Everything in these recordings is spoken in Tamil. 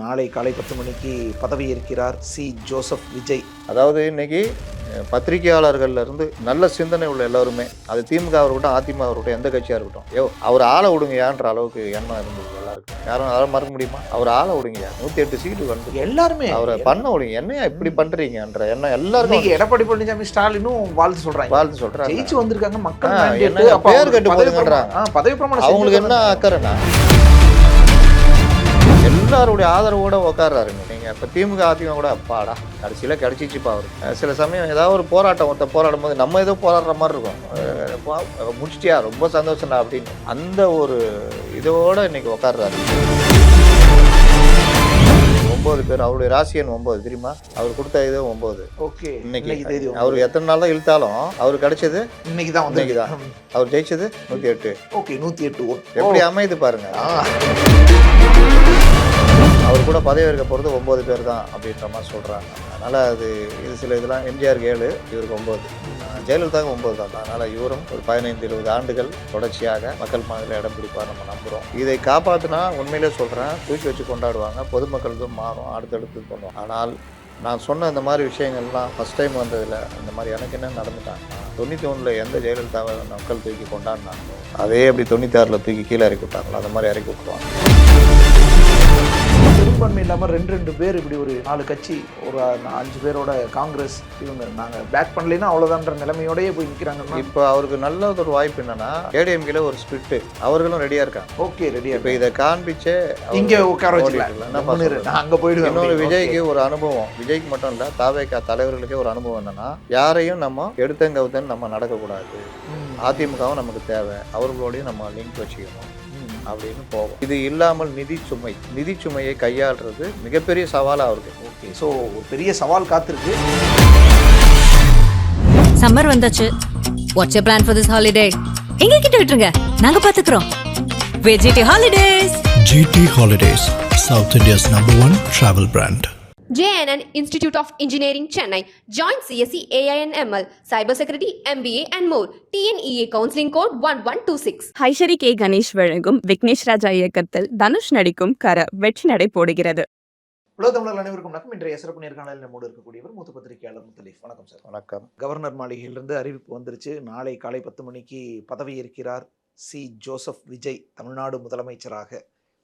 நாளை காலை 10 மணிக்கு பதவியேற்கிறார் ஜோசப் விஜய். அதாவது இன்னைக்கு பத்திரிகையாளர்கள்ல இருந்து நல்ல சிந்தனை உள்ள எல்லாருமே, அது திமுக இருக்கட்டும், அதிமுக இருக்கட்டும், எந்த கட்சியாக இருக்கட்டும், அவர் ஆளை விடுங்கயான்ற அளவுக்கு எண்ணம் இருந்தது எல்லாருக்கும். யாரும் அதை மறக்க முடியுமா? அவர் ஆளை விடுங்கயா, 108 சீட்டு வந்து எல்லாருமே அவரை பண்ண விடுங்க, என்னையா இப்படி பண்றீங்கன்ற எண்ணம் எல்லாருக்கும். எடப்பாடி பழனிசாமி ஸ்டாலினும் வாழ்த்து சொல்றாங்க, ஜெயிச்சு வந்திருக்காங்க மக்கள், பேர் கட்டு போதுங்கன்றாங்க. பதவி பிரமாணம் அவங்களுக்கு என்ன அக்கறைன்னா எல்லாருடைய ஆதரவோட உட்கார்றாருங்க. நீங்க இப்ப திமுக அதிமுக கூட அப்பாடா கடைசியில கிடைச்சிச்சுப்பா அவரு. சில சமயம் ஏதாவது ஒரு போராட்டம் போராடும் போது நம்ம ஏதோ போராடுற மாதிரி இருக்கும், முடிச்சிட்டியா ரொம்ப சந்தோஷம்டா அப்படின்னு அந்த ஒரு இதோட இன்னைக்கு உட்கார்றாரு. 9 பேர், அவருடைய ராசியன் 9 தெரியுமா? அவர் கொடுத்த இது 9. ஓகே, இன்னைக்கு அவரு எத்தனை நாள் தான் இழுத்தாலும் அவரு கிடைச்சது இன்னைக்குதான். அவர் ஜெயிச்சது 108. ஓகே, 108 எப்படி அமைது பாருங்க. அவர் கூட பதவி இருக்க போகிறது 9 பேர் தான் அப்படின்ற மாதிரி சொல்கிறாங்க. அதனால் இது சில இதெல்லாம் எம்ஜிஆருக்கு 7, இவருக்கு 9, ஜெயலலிதாவுக்கு 9 தான். அதனால் இவரும் ஒரு 15-20 ஆண்டுகள் தொடர்ச்சியாக மக்கள் மனதில் இடம் பிடிப்பார் நம்ம நம்புகிறோம். இதை காப்பாற்றினா உண்மையிலே சொல்கிறேன், தூக்கி வச்சு கொண்டாடுவாங்க, பொதுமக்களுக்கும் மாறும், அடுத்தடுத்து பண்ணுவோம். ஆனால் நான் சொன்ன இந்த மாதிரி விஷயங்கள்லாம் ஃபஸ்ட் டைம் வந்ததில் இந்த மாதிரி எனக்கு என்ன நடந்துட்டாங்க. 91 எந்த ஜெயலலிதாவை மக்கள் தூக்கி கொண்டாடினாங்களோ அதே அப்படி 96 தூக்கி கீழே இறக்கி விட்டாங்களோ அந்த மாதிரி இறக்கி விட்டுருவாங்க. பெரும்பான்மை இல்லாமல் 2 பேர் இப்படி ஒரு 4 கட்சி, ஒரு 5 பேரோட காங்கிரஸ், இவங்க நாங்கள் பேக் பண்ணலைன்னா அவ்வளோதான்ற நிலைமையோடய போய் நிற்கிறாங்கன்னா இப்போ அவருக்கு நல்ல ஒரு வாய்ப்பு என்னன்னா ஏடிஎம்கேல ஒரு ஸ்பிரிட்டு, அவர்களும் ரெடியாக இருக்காங்க. ஓகே, ரெடியாக. இப்போ இதை காண்பிச்சே இங்கே உட்கார வச்சுக்கலாம், அங்கே போயிடுவேன். இன்னொரு விஜய்க்கு ஒரு அனுபவம், விஜய்க்கு மட்டும் இல்லை தாவேகா தலைவர்களுக்கே ஒரு அனுபவம் என்னன்னா, யாரையும் நம்ம எடுத்தங்கவுத்தன்னு நம்ம நடக்கக்கூடாது, அதிமுகவும் நமக்கு தேவை, அவர்களோடையும் நம்ம லிங்க் வச்சுக்கணும் அப்படின்னு போகும். இது இல்லாமல் நிதி சுமையை கையாளுறது மிகப்பெரிய சவாலாக இருக்கு. ஓகே, ஸோ ஒரு பெரிய சவால் காத்திருக்கு. சம்மர் வந்தாச்சு. What's your plan for this holiday? எங்க கிட்ட விட்டுருங்க, நாங்க பாத்துக்கிறோம். GT holidays. GT Holidays, South India's #1 travel brand. JNN Institute of Engineering, Chennai. Join CSE AINML, Cybersecurity, MBA and more. TNEA Counseling Code 1126. Ishari K Ganesh வழங்கும் விக்னேஷ் ராஜா இயக்கத்தில் தனுஷ் நடிக்கும் கர வெற்றி நடை போடுகிறது. உலக தமிழர்கள் அனைவருக்கும் வணக்கம். இன்றைய சிறப்பு நேர்காணலில் நம்மோடு இருக்கக்கூடியவர் மூத்த பத்திரிகையாளர் முத்தலீஃப். வணக்கம் சார். வணக்கம். கவர்னர் மாளிகையிலிருந்து அறிவிப்பு வந்துருச்சு, நாளை காலை 10 மணிக்கு பதவியேற்கிறார் ஜோசப் விஜய் தமிழ்நாடு முதலமைச்சராக.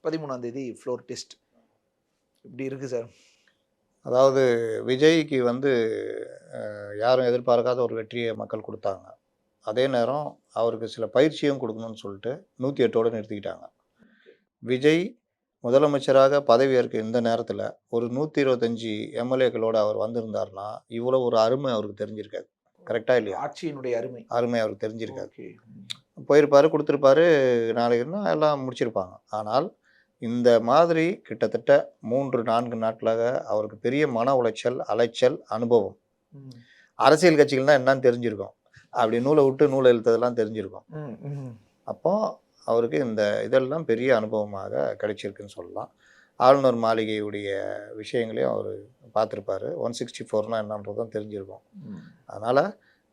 13ஆம் தேதி ஃப்ளோர் டெஸ்ட். இப்படி இருக்கு சார். அதாவது விஜய்க்கு யாரும் எதிர்பார்க்காத ஒரு வெற்றியை மக்கள் கொடுத்தாங்க. அதே நேரம் அவருக்கு சில பயிற்சியும் கொடுக்கணும்னு சொல்லிட்டு 108ஓடு நிறுத்திக்கிட்டாங்க. விஜய் முதலமைச்சராக பதவி ஏற்க இந்த நேரத்தில் ஒரு 125 எம்எல்ஏக்களோடு அவர் வந்திருந்தார்னா இவ்வளோ ஒரு அருமை அவருக்கு தெரிஞ்சிருக்காது. கரெக்டாக இல்லையா? ஆட்சியினுடைய அருமை அவருக்கு தெரிஞ்சிருக்காது. போயிருப்பார், கொடுத்துருப்பாரு, நாளைக்குன்னா எல்லாம் முடிச்சிருப்பாங்க. ஆனால் இந்த மாதிரி கிட்டத்தட்ட 3-4 நாட்களாக அவருக்கு பெரிய மன உளைச்சல், அலைச்சல், அனுபவம். அரசியல் கட்சிகள்னா என்னன்னு தெரிஞ்சிருக்கும், அப்படி நூலை விட்டு நூலை இழுத்ததெல்லாம் தெரிஞ்சிருக்கும். அப்போ அவருக்கு இந்த இதெல்லாம் பெரிய அனுபவமாக கிடைச்சிருக்குன்னு சொல்லலாம். ஆளுநர் மாளிகையுடைய விஷயங்களையும் அவர் பார்த்துருப்பாரு. 164னா என்னன்றதும் தெரிஞ்சிருக்கும். அதனால்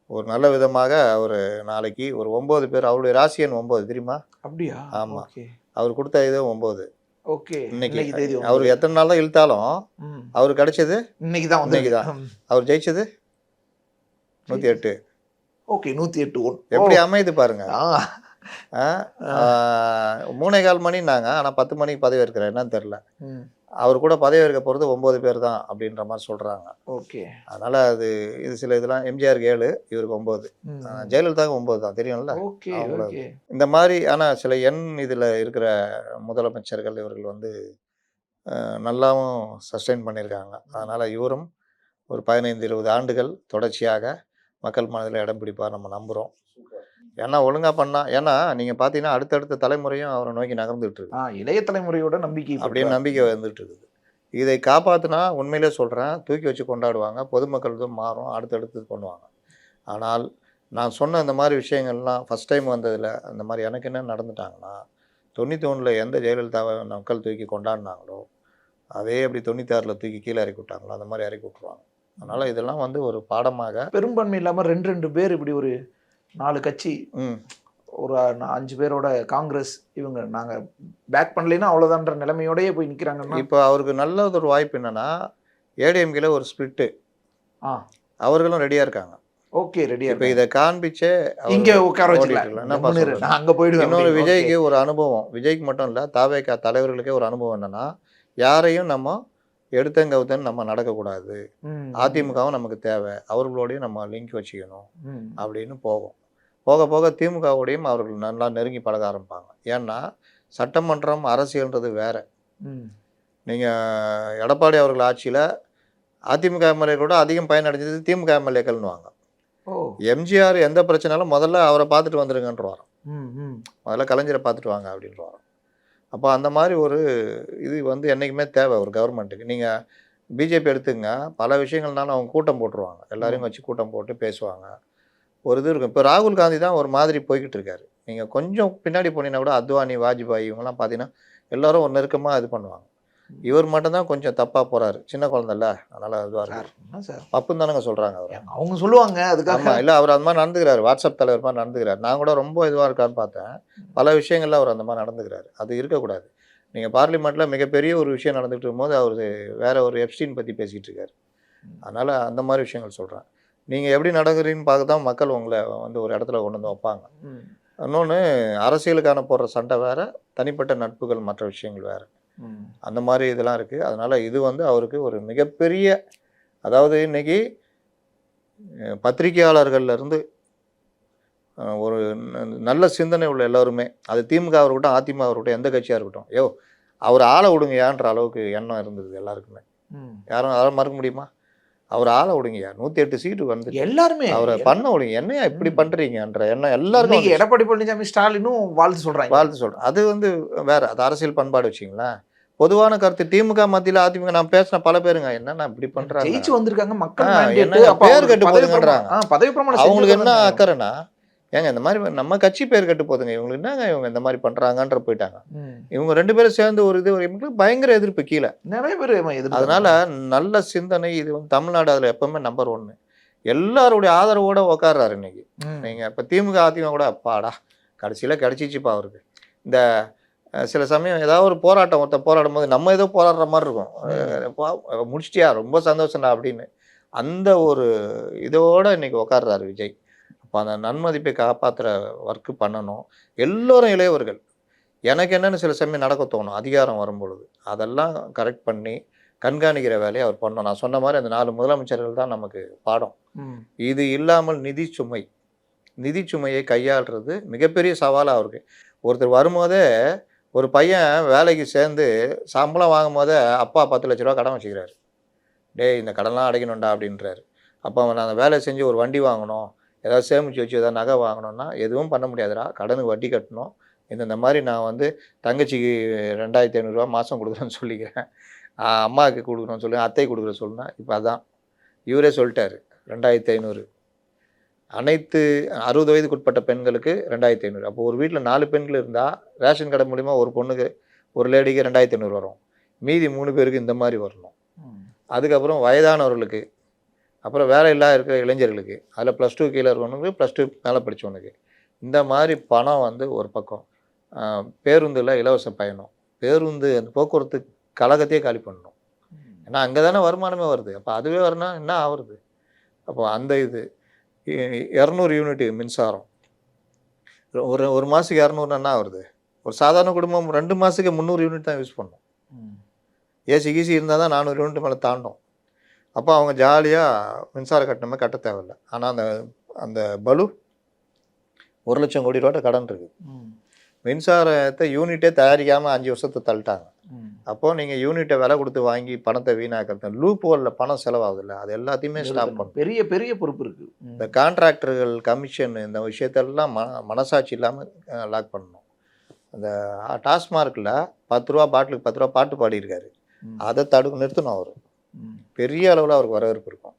ஒரு நல்ல விதமாக அவர் நாளைக்கு ஒரு 9 பேர், அவருடைய ராசியன் 9 தெரியுமா? அப்படியா? ஆமாம், அவர் கொடுத்த இது 9. ஓகே, இன்னைக்கு அவர் எத்தனை நாள் தான் இழுத்தாலும் அவரு கிடைச்சது இன்னைக்குதான். அவர் ஜெயிச்சது 108. ஓகே, 108. எப்படி அமைது பாருங்க. 3:15 மணினாங்க, ஆனா 10 மணிக்கு பதவி இருக்கிறேன், என்னன்னு தெரியல. அவர் கூட பதவி இருக்க போகிறது 9 பேர் தான் அப்படின்ற மாதிரி சொல்கிறாங்க. ஓகே, அதனால் இது சில இதெல்லாம் எம்ஜிஆருக்கு 7, இவருக்கு 9, ஜெயலலிதாவுக்கு 9 தான், தெரியும்ல. இந்த மாதிரி ஆனால் சில இதில் இருக்கிற முதலமைச்சர்கள் இவர்கள் நல்லாவும் சஸ்டெயின் பண்ணியிருக்காங்க. அதனால் இவரும் ஒரு 15-20 ஆண்டுகள் தொடர்ச்சியாக மக்கள் மனதில் இடம் பிடிப்பார் நம்ம நம்புகிறோம். ஏன்னா ஒழுங்கா பண்ணா, ஏன்னா நீங்க பாத்தீங்கன்னா அடுத்தடுத்த தலைமுறையும் அவரை நோக்கி நகர்ந்துட்டு இருக்கு. இளைய தலைமுறையோட நம்பிக்கை அப்படின்னு நம்பிக்கை வந்துட்டு இருக்குது. இதை காப்பாற்றினா உண்மையிலே சொல்கிறேன், தூக்கி வச்சு கொண்டாடுவாங்க, பொதுமக்களுக்கும் மாறும், அடுத்தடுத்து பண்ணுவாங்க. ஆனால் நான் சொன்ன இந்த மாதிரி விஷயங்கள்லாம் ஃபஸ்ட் டைம் வந்ததில் இந்த மாதிரி எனக்கு என்ன நடந்துட்டாங்கன்னா, 91 எந்த ஜெயலலிதாவை மக்கள் தூக்கி கொண்டாடினாங்களோ அதே அப்படி 96 தூக்கி கீழே இறக்கி விட்டாங்களோ அந்த மாதிரி இறக்கி விட்டுருவாங்க. அதனால் இதெல்லாம் ஒரு பாடமாக. பெரும்பான்மை இல்லாமல் 2 பேர் இப்படி ஒரு 4 கட்சி, ஒரு 5 பேரோட காங்கிரஸ் இவங்க நாங்கள் பேக் பண்ணலைன்னா அவ்வளோதான்ற நிலைமையோடயே போய் நிற்கிறாங்கன்னா இப்போ அவருக்கு நல்ல ஒரு வாய்ப்பு என்னன்னா, ஏடிஎம்கேல ஒரு ஸ்பிளிட்டு ஆ அவர்களும் ரெடியாக இருக்காங்க. ஓகே ரெடியா இப்போ இதை காண்பிச்சே அவர் இங்க உட்கார ஓடிட்டு வச்சுக்கலாம் இருக்கலாம். என்னப்பா கம்முனு இரு, சொல்றது? நான் அங்க போயிடுவேன் இன்னொரு அப்படின்னு. விஜய்க்கு Okay. ஒரு அனுபவம், விஜய்க்கு மட்டும் இல்லை தாவேகா தலைவர்களுக்கே ஒரு அனுபவம் என்னன்னா, யாரையும் நம்ம எடுத்தங்கவுத்தன்னு நம்ம நடக்கக்கூடாது. ம், அதிமுகவும் நமக்கு தேவை, அவர்களோடையும் நம்ம லிங்க் வச்சுக்கணும் ம், அப்படின்னு போகும். போக போக திமுகவோடையும் அவர்கள் நல்லா நெருங்கி பழக ஆரம்பிப்பாங்க. ஏன்னா சட்டமன்றம் அரசியல்ன்றது வேற. ம். நீங்கள் எடப்பாடி அவர்கள் ஆட்சியில் அதிமுக எம்எல்ஏ கூட அதிகம் பயனடைஞ்சது திமுக எம்எல்ஏக்கள்னுவாங்க. ஓ எம்ஜிஆர் எந்த பிரச்சனைனாலும் முதல்ல அவரை பார்த்துட்டு வந்துருங்கன்றவார். ம், ம். முதல்ல கலைஞரை பார்த்துட்டு வாங்க அப்படின்றவார். அப்போ அந்த மாதிரி ஒரு இது வந்து என்றைக்குமே தேவை ஒரு கவர்மெண்ட்டுக்கு. நீங்கள் பிஜேபி எடுத்துங்க, பல விஷயங்கள்னாலும் அவங்க கூட்டம் போட்டுருவாங்க, எல்லாரையும் வச்சு கூட்டம் போட்டு பேசுவாங்க. ஒரு இது இருக்கும். இப்போ ராகுல் காந்தி தான் ஒரு மாதிரி போய்கிட்டு இருக்காரு. நீங்கள் கொஞ்சம் பின்னாடி போனீங்கன்னா கூட அத்வானி, வாஜ்பாய் இவங்கெல்லாம் பார்த்தீங்கன்னா எல்லாரும் ஒரு நெருக்கமாக இது பண்ணுவாங்க. இவர் மட்டும்தான் கொஞ்சம் தப்பாக போகிறாரு. சின்ன குழந்தைல்ல, அதனால் இதுவாக சார் இருக்காரு. என்ன சார் தப்புன்னு தானங்க சொல்கிறாங்க அவர். அவங்க சொல்லுவாங்க அதுக்காக ஆமாம், இல்லை அவர் அந்த மாதிரி நடந்துக்கிறாரு, வாட்ஸ்அப் தலைவர் மாதிரி நடந்துக்கிறார். நான் கூட ரொம்ப இதுவாக இருக்கான்னு பார்த்தேன். பல விஷயங்கள்ல அவர் அந்த மாதிரி நடந்துக்கிறாரு. அது இருக்கக்கூடாது. நீங்கள் பார்லிமெண்ட்டில் மிகப்பெரிய ஒரு விஷயம் நடந்துகிட்டு இருக்கும்போது அவர் வேற ஒரு எப்ஸ்டீன் பற்றி பேசிகிட்டு இருக்காரு. அதனால் அந்த மாதிரி விஷயங்கள் சொல்கிறேன். நீங்கள் எப்படி நடக்கிறீங்கன்னு பார்க்க தான் மக்கள் உங்களை வந்து ஒரு இடத்துல கொண்டு வந்து வைப்பாங்க. ம், இன்னொன்று, அரசியலுக்கான போடுற சண்டை வேறு, தனிப்பட்ட நட்புகள் மற்ற விஷயங்கள் வேறு. ம். அந்த மாதிரி இதெல்லாம் இருக்குது. அதனால் இது வந்து அவருக்கு ஒரு மிகப்பெரிய, அதாவது இன்னைக்கு பத்திரிகையாளர்கள்லேருந்து ஒரு நல்ல சிந்தனை உள்ள எல்லோருமே, அது திமுக இருக்கட்டும் அதிமுக இருக்கட்டும் எந்த கட்சியாக இருக்கட்டும், அவர் ஆளை விடுங்கயான்ற அளவுக்கு எண்ணம் இருந்தது எல்லாருக்குமே. ம். யாரும் அதை மறக்க முடியுமா? அவர் ஆளை விடுங்கயா, 108 சீட்டு வந்து எல்லாருமே அவரை பண்ண விடுங்க, என்னையா இப்படி பண்ணுறீங்கன்ற எண்ணம் எல்லாருக்கும் இன்னைக்கு எடப்பாடி பழனிசாமி ஸ்டாலினும் வாழ்த்து சொல்றாங்க. வாழ்த்து சொல்கிறேன். அது வந்து வேற, அது அரசியல் பண்பாடு வச்சிங்களேன். பொதுவான கருத்து திமுக மத்தியில் அதிமுக நான் பேசின பல பேருங்க என்னன்னா இப்படி பண்றாங்க, ஜெயிச்சு வந்திருக்காங்க மக்கள் என்ன mandate. அப்ப பேர் அவருக்கு கெட்டு பதவி போகுதுங்கன்றாங்க. பிரமாணம் பதவி பிரமாணம் அவங்களுக்கு என்ன செஞ்சது தானே. அக்கறைனா, ஏங்க இந்த மாதிரி நம்ம கட்சி பேர் கெட்டு போகுதுங்க, இவங்களுக்கு என்னங்க இவங்க இந்த மாதிரி பண்றாங்கன்ற போயிட்டாங்க. ம். இவங்க 2 பேரும் சேர்ந்து ஒரு இது இவங்களுக்கு பயங்கர எதிர்ப்பு கீழே. நிறைய பேர் எதிர்ப்பு. அதனால நல்ல சிந்தனை இது வந்து தமிழ்நாடு அதில் எப்பவுமே நம்பர் 1. எல்லாருடைய ஆதரவோட உட்கார்றாரு இன்னைக்கு. ம். நீங்க இப்ப திமுக அதிமுக கூட அப்பாடா கடைசியில கிடைச்சிச்சுப்பா அவருக்கு. இந்த சில சமயம் ஏதாவது ஒரு போராட்டம் ஒருத்தர் போராடும் போது நம்ம ஏதோ போராடுற மாதிரி இருக்கும், முடிச்சிட்டியா ரொம்ப சந்தோஷம்டா அப்படின்னு. அந்த ஒரு இதோட இன்னைக்கு உட்கார்றாரு விஜய். அப்போ அந்த நன்மதிப்பை காப்பாற்றுற ஒர்க்கு பண்ணணும். எல்லோரும் இளையவர்கள். எனக்கு என்னென்னு சில சமயம் நடக்க தோணும் அதிகாரம் வரும்பொழுது, அதெல்லாம் கரெக்ட் பண்ணி கண்காணிக்கிற வேலையை அவர் பண்ணணும். நான் சொன்ன மாதிரி அந்த 4 முதலமைச்சர்கள் தான் நமக்கு பாடம். ம். இது இல்லாமல் நிதி சுமையை கையாளுறது மிகப்பெரிய சவாலாக அவருக்கு. ஒருத்தர் வரும்போதே ஒரு பையன் வேலைக்கு சேர்ந்து சம்பளம் வாங்கும் போதே அப்பா 10 லட்ச ரூபா கடன் வச்சுக்கிறாரு. டேய் இந்த கடன்லாம் அடைக்கணும்டா அப்படின்றாரு. அப்போ அவன் அந்த வேலை செஞ்சு ஒரு வண்டி வாங்கணும், ஏதாவது சேமித்து வச்சு ஏதாவது நகை வாங்கணும்னா எதுவும் பண்ண முடியாதுடா, கடனுக்கு வட்டி கட்டணும், இந்த மாதிரி நான் வந்து தங்கச்சிக்கு 2500 ரூபா மாதம் கொடுக்குறேன்னு சொல்லிக்கிறேன், அம்மாவுக்கு கொடுக்குறோன்னு சொல்லி அத்தை கொடுக்குற சொல்லுனா. இப்போ அதான் இவரே சொல்லிட்டாரு 2500. அனைத்து 60 வயதுக்குட்பட்ட பெண்களுக்கு 2500. அப்போ ஒரு வீட்டில் 4 பெண்கள் இருந்தால் ரேஷன் கடை மூலிமா ஒரு பொண்ணுக்கு ஒரு லேடிக்கு 2500 வரும். மீதி 3 பேருக்கு இந்த மாதிரி வரணும். ம். அதுக்கப்புறம் வயதானவர்களுக்கு, அப்புறம் வேலை இல்லாத இருக்கிற இளைஞர்களுக்கு, அதில் +2 கீழே இருக்கவனுக்கு, +2 மேலே படித்தவனுக்கு, இந்த மாதிரி பணம் வந்து ஒரு பக்கம். பேருந்தில் இலவச பயணம், பேருந்து அந்த போக்குவரத்து கழகத்தையே காலி பண்ணணும். ஏன்னா அங்கே தானே வருமானமே வருது. அப்போ அதுவே வரணும் என்ன ஆகுறது? அப்போ அந்த இது 200 யூனிட் மின்சாரம் ஒரு மாதத்துக்கு 200 என்ன வருது? ஒரு சாதாரண குடும்பம் 2 மாதத்துக்கு 300 யூனிட் தான் யூஸ் பண்ணும். ஏசி கீசி இருந்தால் தான் 400 யூனிட் மேலே தாண்டும். அப்போ அவங்க ஜாலியாக மின்சார கட்டணமே கட்ட தேவையில்லை. ஆனால் அந்த பலு 1 லட்சம் கோடி ரூபாய் கடன் இருக்குது. மின்சாரத்தை யூனிட்டே தயாரிக்காமல் 5 வருஷத்தை தள்ளிட்டாங்க. அப்போது நீங்கள் யூனிட்டை விலை கொடுத்து வாங்கி பணத்தை வீணாக்கிறது, லூப் ஹோலில் பணம் செலவாகுதில்ல, அது எல்லாத்தையுமே ஸ்டாப் பண்ணணும். பெரிய பெரிய பொறுப்பு இருக்குது. இந்த கான்ட்ராக்டர்கள் கமிஷன் இந்த விஷயத்தெல்லாம் மனசாட்சி இல்லாமல் லாக் பண்ணணும். அந்த டாஸ்மார்க்கில் 10 ரூபா பாட்டிலுக்கு 10 ரூபா பாட்டு பாடியிருக்காரு, அதை நிறுத்தணும். அவர் பெரிய அளவில் அவருக்கு வரவேற்பு இருக்கும்.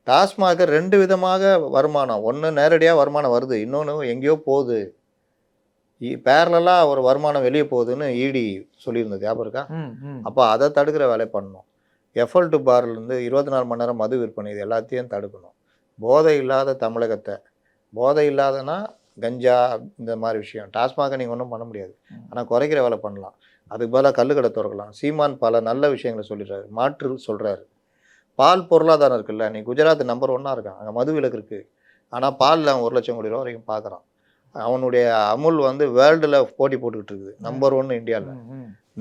டாஸ்மார்க்கு 2 விதமாக வருமானம், ஒன்று நேரடியாக வருமானம் வருது, இன்னொன்று எங்கேயோ போகுது, பேரலாக ஒரு வருமானம் வெளியே போகுதுன்னு இடி சொல்லியிருந்தது ஞாபகம் இருக்கா? அப்போ அதை தடுக்கிற வேலையை பண்ணணும். எஃப்எல் டு பார்லேருந்து 24 மணி நேரம் மது விற்பனை, இது எல்லாத்தையும் தடுக்கணும். போதை இல்லாத தமிழகத்தை, போதை இல்லாதனா கஞ்சா இந்த மாதிரி விஷயம். டாஸ்மாக நீங்கள் ஒன்றும் பண்ண முடியாது, ஆனால் குறைக்கிற வேலை பண்ணலாம். அதுக்கு பதிலாக கள்ளுக்கடை திறக்கலாம். சீமான் பல நல்ல விஷயங்களை சொல்லிடுறாரு, மாற்று சொல்கிறாரு. பால் பொருளாதாரம் இருக்குல்ல, நீ குஜராத் நம்பர் 1 இருக்கான், அங்கே மது விலக்கு இருக்குது, ஆனால் பாலில் அவன் 1 லட்சம் கோடி ரூபா வரைக்கும் பார்க்குறான். அவனுடைய அமுல் வந்து வேர்ல்டில் போட்டி போட்டுக்கிட்டு இருக்குது, நம்பர் 1 இந்தியாவில்.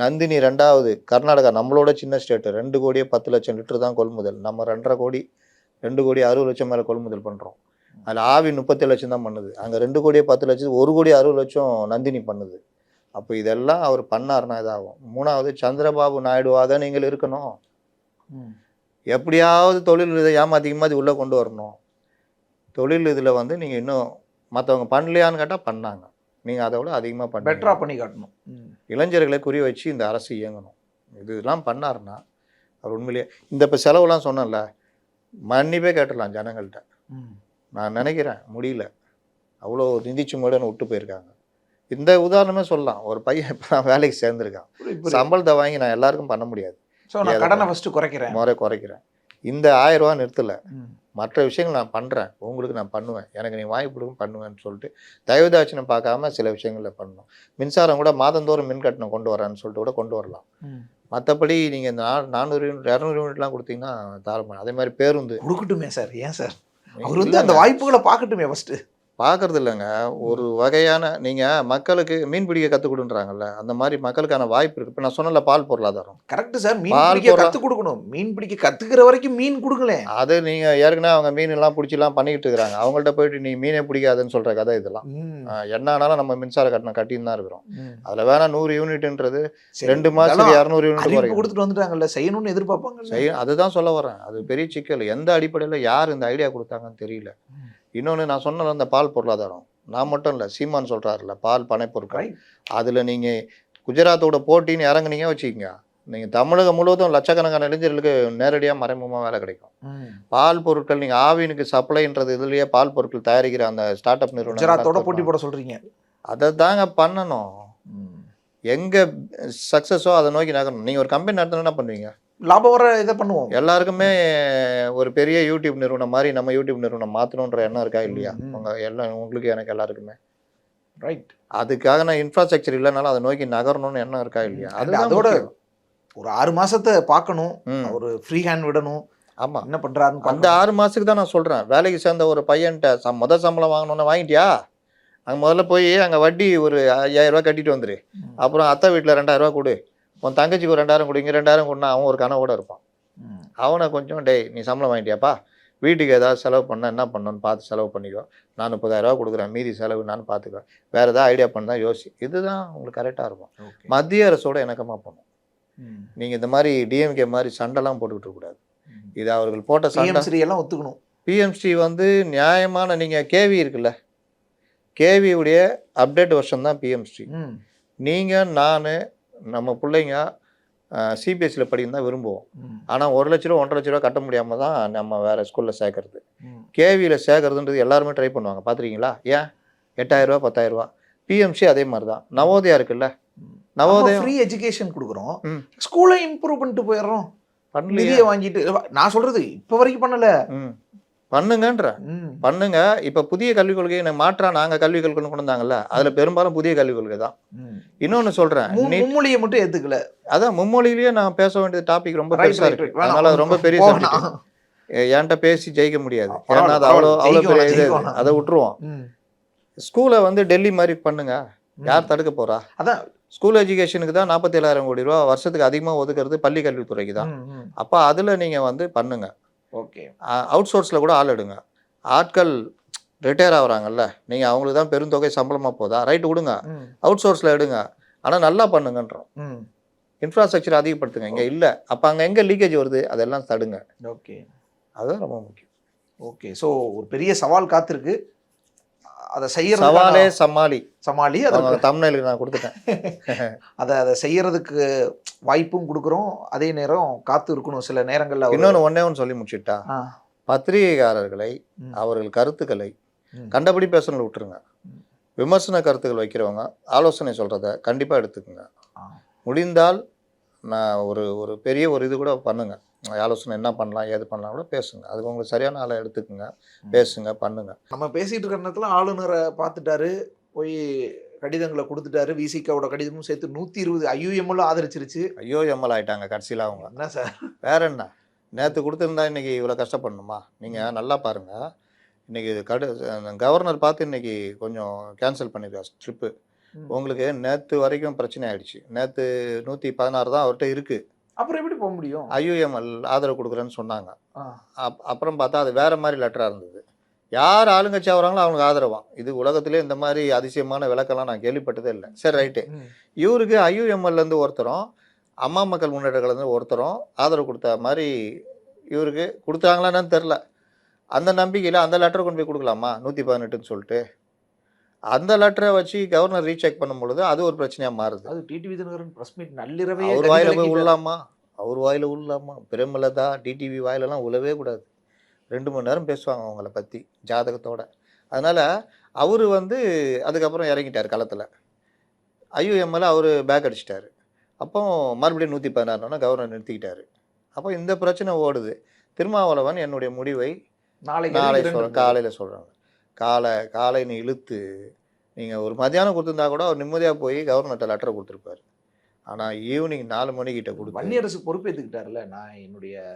நந்தினி 2வது, கர்நாடகா நம்மளோட சின்ன ஸ்டேட்டு, 2 கோடியே 10 லட்சம் லிட்டர் தான் கொள்முதல். நம்ம 2.5 கோடி 2 கோடி 60 லட்சம் மேலே கொள்முதல் பண்ணுறோம். அதில் ஆவி 37 லட்சம் தான் பண்ணுது. அங்கே 2 கோடியே 10 லட்சம், 1 கோடி 60 லட்சம் நந்தினி பண்ணுது. அப்போ இதெல்லாம் அவர் பண்ணார்னா இதாகும். 3வது, சந்திரபாபு நாயுடுவாக நீங்கள் இருக்கணும். எப்படியாவது தொழில் இதை ஏமாத்திக்கமாக உள்ளே கொண்டு வரணும். தொழில் இதில் வந்து நீங்கள் இன்னும் மற்றவங்க பண்ணலையான்னு கேட்டால் பண்ணாங்க, நீங்கள் அதை விட அதிகமாக பண்ண பெட்டராக பண்ணி காட்டணும். இளைஞர்களை குறி வச்சு இந்த அரசு இயங்கணும். இதெல்லாம் பண்ணாருன்னா அவர் உண்மையிலேயே இந்த இப்போ செலவுலாம் சொன்னல, மன்னிப்பே கேட்டுடலாம் ஜனங்கள்கிட்ட. நான் நினைக்கிறேன் முடியல, அவ்வளோ நிதிச்சுமையுடன் விட்டு போயிருக்காங்க. இந்த உதாரணமே சொல்லலாம். ஒரு பையன் இப்போ நான் வேலைக்கு சேர்ந்துருக்கான், சம்பளத்தை வாங்கி நான் எல்லாருக்கும் பண்ண முடியாது, ஸோ நான் கடனை ஃபஸ்ட்டு குறைக்கிறேன், முறை குறைக்கிறேன். இந்த 1000 ரூபா நிறுத்தலை, மற்ற விஷயங்கள் நான் பண்ணுறேன், உங்களுக்கு நான் பண்ணுவேன், எனக்கு நீ வாங்கி கொடுக்கும் பண்ணுவேன்னு சொல்லிட்டு தயவுதாட்சியம் பார்க்காம சில விஷயங்களில் பண்ணணும். மின்சாரம் கூட மாதந்தோறும் மின் கட்டணம் கொண்டு வரேன்னு சொல்லிட்டு கூட கொண்டு வரலாம். மற்றபடி நீங்கள் இந்த 400 யூனிட் 200 யூனிட்லாம் கொடுத்தீங்கன்னா தாராளமாக. அதே மாதிரி பேருந்து கொடுக்கட்டுமே சார். ஏன் சார் அவர் வந்து அந்த வாய்ப்புகளை பார்க்கட்டுமே ஃபஸ்ட்டு? பார்க்கறது இல்லைங்க. ஒரு வகையான நீங்கள் மக்களுக்கு மீன் பிடிக்க கற்றுக் கொடுன்றாங்கல்ல, அந்த மாதிரி மக்களுக்கான வாய்ப்பு இருக்குது. இப்போ நான் சொன்னல பால் பொருளாதாரம் கரெக்டு சார். மீன் பிடிக்க கற்றுக் கொடுக்கணும், மீன் பிடிக்க கற்றுக்கிற வரைக்கும் மீன் கொடுங்களேன். அது நீங்கள் ஏற்கனவே அவங்க மீன் எல்லாம் பிடிச்சிலாம் பண்ணிக்கிட்டு இருக்கிறாங்க, அவங்கள்ட்ட போயிட்டு நீ மீனே பிடிக்காதுன்னு சொல்கிற கதை இதெல்லாம். என்ன ஆனாலும் நம்ம மின்சார கட்டணம் கட்டின்னு தான் இருக்கிறோம். அதில் வேணா 100 யூனிட்ன்றது 2 மாதத்துக்கு 200 யூனிட் வரைக்கும் கொடுத்துட்டு வந்துட்டாங்கல்ல, செய்யணும்னு எதிர்பார்ப்பாங்க. அதுதான் சொல்ல வரேன். அது பெரிய சிக்கல். எந்த அடிப்படையில் யார் இந்த ஐடியா கொடுத்தாங்கன்னு தெரியல. இன்னொன்று நான் சொன்னல, இந்த பால் பொருளாதாரம் நான் மட்டும் இல்லை, சீமான் சொல்கிறாருல பால் பனை பொருட்கள், அதில் நீங்கள் குஜராத்தோட போட்டின்னு இறங்குனீங்க வச்சுக்கிங்க, நீங்கள் தமிழகம் முழுவதும் லட்சக்கணக்கான இளைஞர்களுக்கு நேரடியாக மறைமுகமாக வேலை கிடைக்கும். பால் பொருட்கள் நீங்கள் ஆவினுக்கு சப்ளைன்றது இதுலேயே பால் பொருட்கள் தயாரிக்கிற அந்த ஸ்டார்ட் அப் நிறுவனம் குஜராத்தோட போட்டி போட சொல்கிறீங்க, அதை தாங்க பண்ணணும். எங்கே சக்ஸஸோ அதை நோக்கி நகரணும். நீங்கள் ஒரு கம்பெனி நடத்தணும், என்ன பண்ணுவீங்க? லாபம் வர இதை பண்ணுவோம். எல்லாருக்குமே ஒரு பெரிய யூடியூப் நிறுவனம் மாதிரி நம்ம யூடியூப் நிறுவனம் மாற்றணுன்ற எண்ணம் இருக்கா இல்லையா? எல்லாம் உங்களுக்கு எனக்கு எல்லாருக்குமே. ரைட். அதுக்காக நான் இன்ஃப்ராஸ்ட்ரக்சர் இல்லைனாலும் அதை நோக்கி நகரணும்னு எண்ணம் இருக்கா இல்லையா? அதோட ஒரு 6 மாசத்தை பார்க்கணும், ஒரு ஃப்ரீ ஹேண்ட் விடணும். ஆமாம், என்ன பண்ணுறாருன்னு அந்த 6 மாதத்துக்கு தான் நான் சொல்கிறேன். வேலைக்கு சேர்ந்த ஒரு பையன்ட்ட முதல் சம்பளம் வாங்கணுன்னு வாங்கிட்டியா, அங்கே முதல்ல போய் அங்கே வட்டி ஒரு 5000 ரூபா கட்டிட்டு வந்துரு, அப்புறம் அத்தை வீட்டில் 2000 ரூபா கொடு, உன் தங்கச்சிக்கு ஒரு 2000 கொடுங்க, 2000 கொடுனா அவன் ஒரு கனவோட இருப்பான். அவனை கொஞ்சம் டேய் நீ சம்பளம் வாங்கிட்டியாப்பா, வீட்டுக்கு ஏதாவது செலவு பண்ணால் என்ன பண்ணணும்னு பார்த்து செலவு பண்ணிக்கோ, நான் 30,000 ரூபா கொடுக்குறேன், மீதி செலவு நான் பார்த்துக்குவேன், வேறு ஏதாவது ஐடியா பண்ணால் யோசி. இதுதான் உங்களுக்கு கரெக்டாக இருக்கும். மத்திய அரசோட இணக்கமாக போகணும். நீங்கள் இந்த மாதிரி டிஎம்கே மாதிரி சண்டைலாம் போட்டுக்கிட்டு இருக்கக்கூடாது. இது அவர்கள் போட்ட சண்டை எல்லாம் ஒத்துக்கணும். பிஎம்சி வந்து நியாயமான, நீங்கள் கேவி இருக்குல்ல, கேவியுடைய அப்டேட் வெர்ஷன் தான் பிஎம்சி. நீங்கள் நான் நம்ம பிள்ளைங்க சிபிஎஸ்சியில் படிக்க தான் விரும்புவோம், ஆனால் 1 லட்ச ரூபா 1.5 லட்ச ரூபா கட்ட முடியாமல் தான் நம்ம வேறு ஸ்கூலில் சேர்க்கறது. கேவியில் சேர்க்கறதுன்றது எல்லாருமே ட்ரை பண்ணுவாங்க, பார்த்துருக்கீங்களா? ஏன் 8000 ரூபா 10,000 ரூபா. பிஎம்சி அதே மாதிரி தான். நவோதயா இருக்குல்ல, நவோதயா ஃப்ரீ எஜுகேஷன் கொடுக்குறோம், ஸ்கூலை இம்ப்ரூவ் பண்ணிட்டு போயிடுறோம், நிதியை வாங்கிட்டு. நான் சொல்கிறது இப்போ வரைக்கும் பண்ணலை, பண்ணுங்கன்ற பண்ணுங்க. இப்போ புதிய கல்விக் கொள்கையை மாற்றா நாங்கள் கல்விக் கொள்கை கொண்டு வந்தாங்கல்ல, அதில் பெரும்பாலும் புதிய கல்விக் கொள்கை தான். இன்னொன்று சொல்கிறேன், மும்மொழியை மட்டும் ஏற்றுக்கல. அதான் மும்மொழியிலேயே நான் பேச வேண்டிய டாபிக் ரொம்ப பெருசாக இருக்கு, அதனால அது ரொம்ப பெரிய சப்ஜெக்ட். என்கிட்ட பேசி ஜெயிக்க முடியாது, ஏன்னா அது அவ்வளோ பெரிய இது, அதை விட்டுருவோம். ஸ்கூலை வந்து டெல்லி மாதிரி பண்ணுங்க, யார் தடுக்க போறா? அதான் ஸ்கூல் எஜுகேஷனுக்கு தான் 47,000 கோடி ரூபா வருஷத்துக்கு அதிகமாக ஒதுக்குறது பள்ளி கல்வித்துறைக்கு தான். அப்போ அதில் நீங்கள் வந்து பண்ணுங்க. ஓகே, அவுட் சோர்ஸில் கூட ஆள் எடுங்க. ஆட்கள் ரிட்டையர் ஆகுறாங்கல்ல, நீங்கள் அவங்களுக்கு தான் பெருந்தொகை சம்பளமாக போதா, ரைட்டு கொடுங்க, அவுட் சோர்ஸில் எடுங்க, ஆனால் நல்லா பண்ணுங்கன்றோம். இன்ஃப்ராஸ்ட்ரக்சர் அதிகப்படுத்துங்க. இங்கே இல்லை, அப்போ அங்கே எங்கே லீக்கேஜ் வருது அதெல்லாம் தடுங்க. ஓகே, அதுதான் ரொம்ப முக்கியம். ஓகே, ஸோ ஒரு பெரிய சவால் காத்திருக்கு, அதை செய்யற சவாலே சமாளி அதை தமிழ்நாட்டுக்கு நான் கொடுத்துட்டேன். அதை செய்யறதுக்கு வாய்ப்பும் கொடுக்குறோம், அதே நேரம் காத்து இருக்கணும் சில நேரங்களில். இன்னொன்று ஒன்று சொல்லி முடிச்சுட்டா, பத்திரிகைக்காரர்களை அவர்கள் கருத்துக்களை கண்டபடி பேசணும் விட்டுருங்க. விமர்சன கருத்துக்கள் வைக்கிறவங்க ஆலோசனை சொல்கிறத கண்டிப்பாக எடுத்துக்கோங்க. முடிந்தால் நான் ஒரு பெரிய ஒரு இது கூட பண்ணுங்க, ஆலோசனை என்ன பண்ணலாம் ஏது பண்ணலாம் கூட பேசுங்க. அதுக்கு உங்களுக்கு சரியான ஆளை எடுத்துக்குங்க, பேசுங்க, பண்ணுங்க. நம்ம பேசிட்டு இருக்கிற நேரத்தில் ஆளுநரை பார்த்துட்டாரு, போய் கடிதங்களை கொடுத்துட்டாரு. விசிகாவோட கடிதமும் சேர்த்து 120 IUML ஆதரிச்சிருச்சு. ஐயோ எம்எல் ஆயிட்டாங்க கடைசியில் அவங்க. என்ன சார்? வேற என்ன, நேற்று கொடுத்துருந்தா இன்னைக்கு இவ்வளோ கஷ்டப்படணுமா? நீங்கள் நல்லா பாருங்கள், இன்னைக்கு கவர்னர் பார்த்து இன்னைக்கு கொஞ்சம் கேன்சல் பண்ணியிருக்காரு ட்ரிப்பு. உங்களுக்கு நேற்று வரைக்கும் பிரச்சனை ஆயிடுச்சு. நேற்று 116 தான் அவர்கிட்ட இருக்குது. அப்புறம் எப்படி போக முடியும்? IUML ஆதரவு கொடுக்குறேன்னு சொன்னாங்க. ஆ. அப்புறம் பார்த்தா அது வேற மாதிரி லெட்டராக இருந்தது. யார் ஆளுங்கட்சி ஆகுறாங்களோ அவங்களுக்கு ஆதரவாம். இது உலகத்திலே இந்த மாதிரி அதிசயமான விளக்கெல்லாம் நான் கேள்விப்பட்டதே இல்லை. சரி ரைட்டு, இவருக்கு IUMLலேருந்து ஒருத்தரும் அம்மா மக்கள் முன்னேற்றங்கள்லேருந்து ஒருத்தரும் ஆதரவு கொடுத்த மாதிரி இவருக்கு கொடுத்தாங்களான்னு தெரில. அந்த நம்பிக்கையில் அந்த லெட்டரை கொண்டு போய் கொடுக்கலாமா 118ன்னு சொல்லிட்டு? அந்த லெட்டரை வச்சு கவர்னர் ரீசெக் பண்ணும் பொழுது அது ஒரு பிரச்சனையாக மாறுது. அது டிடிவி தினகரன் பிரஸ் மீட் நள்ளிரவே அவர் வாயில போய் உள்ளாமா? அவர் வாயில உள்ளாமா? பிரேமலதா டிடிவி வாயிலெல்லாம் உள்ளவே கூடாது. 2 மணி நேரம் பேசுவாங்க அவங்கள பற்றி ஜாதகத்தோட. அதனால் அவர் அதுக்கப்புறம் இறங்கிட்டார் களத்தில். IUML அவர் பேக் அடிச்சிட்டாரு. அப்போ மறுபடியும் 116 கவர்னர் நிறுத்திக்கிட்டாரு. அப்போ இந்த பிரச்சனை ஓடுது. திருமாவளவன் என்னுடைய முடிவை நாளை காலையில் சொல்கிறாங்க. காலைன்னு இழுத்து நீங்கள் ஒரு மத்தியானம் கொடுத்துருந்தா கூட அவர் நிம்மதியாக போய் கவர்னர்கிட்ட லெட்டரை கொடுத்துருப்பாரு. ஆனால் ஈவினிங் 4 மணிக்கிட்ட கொடுத்து வன்னியரசு பொறுப்பேற்றுக்கிட்டார்ல. நான் என்னுடைய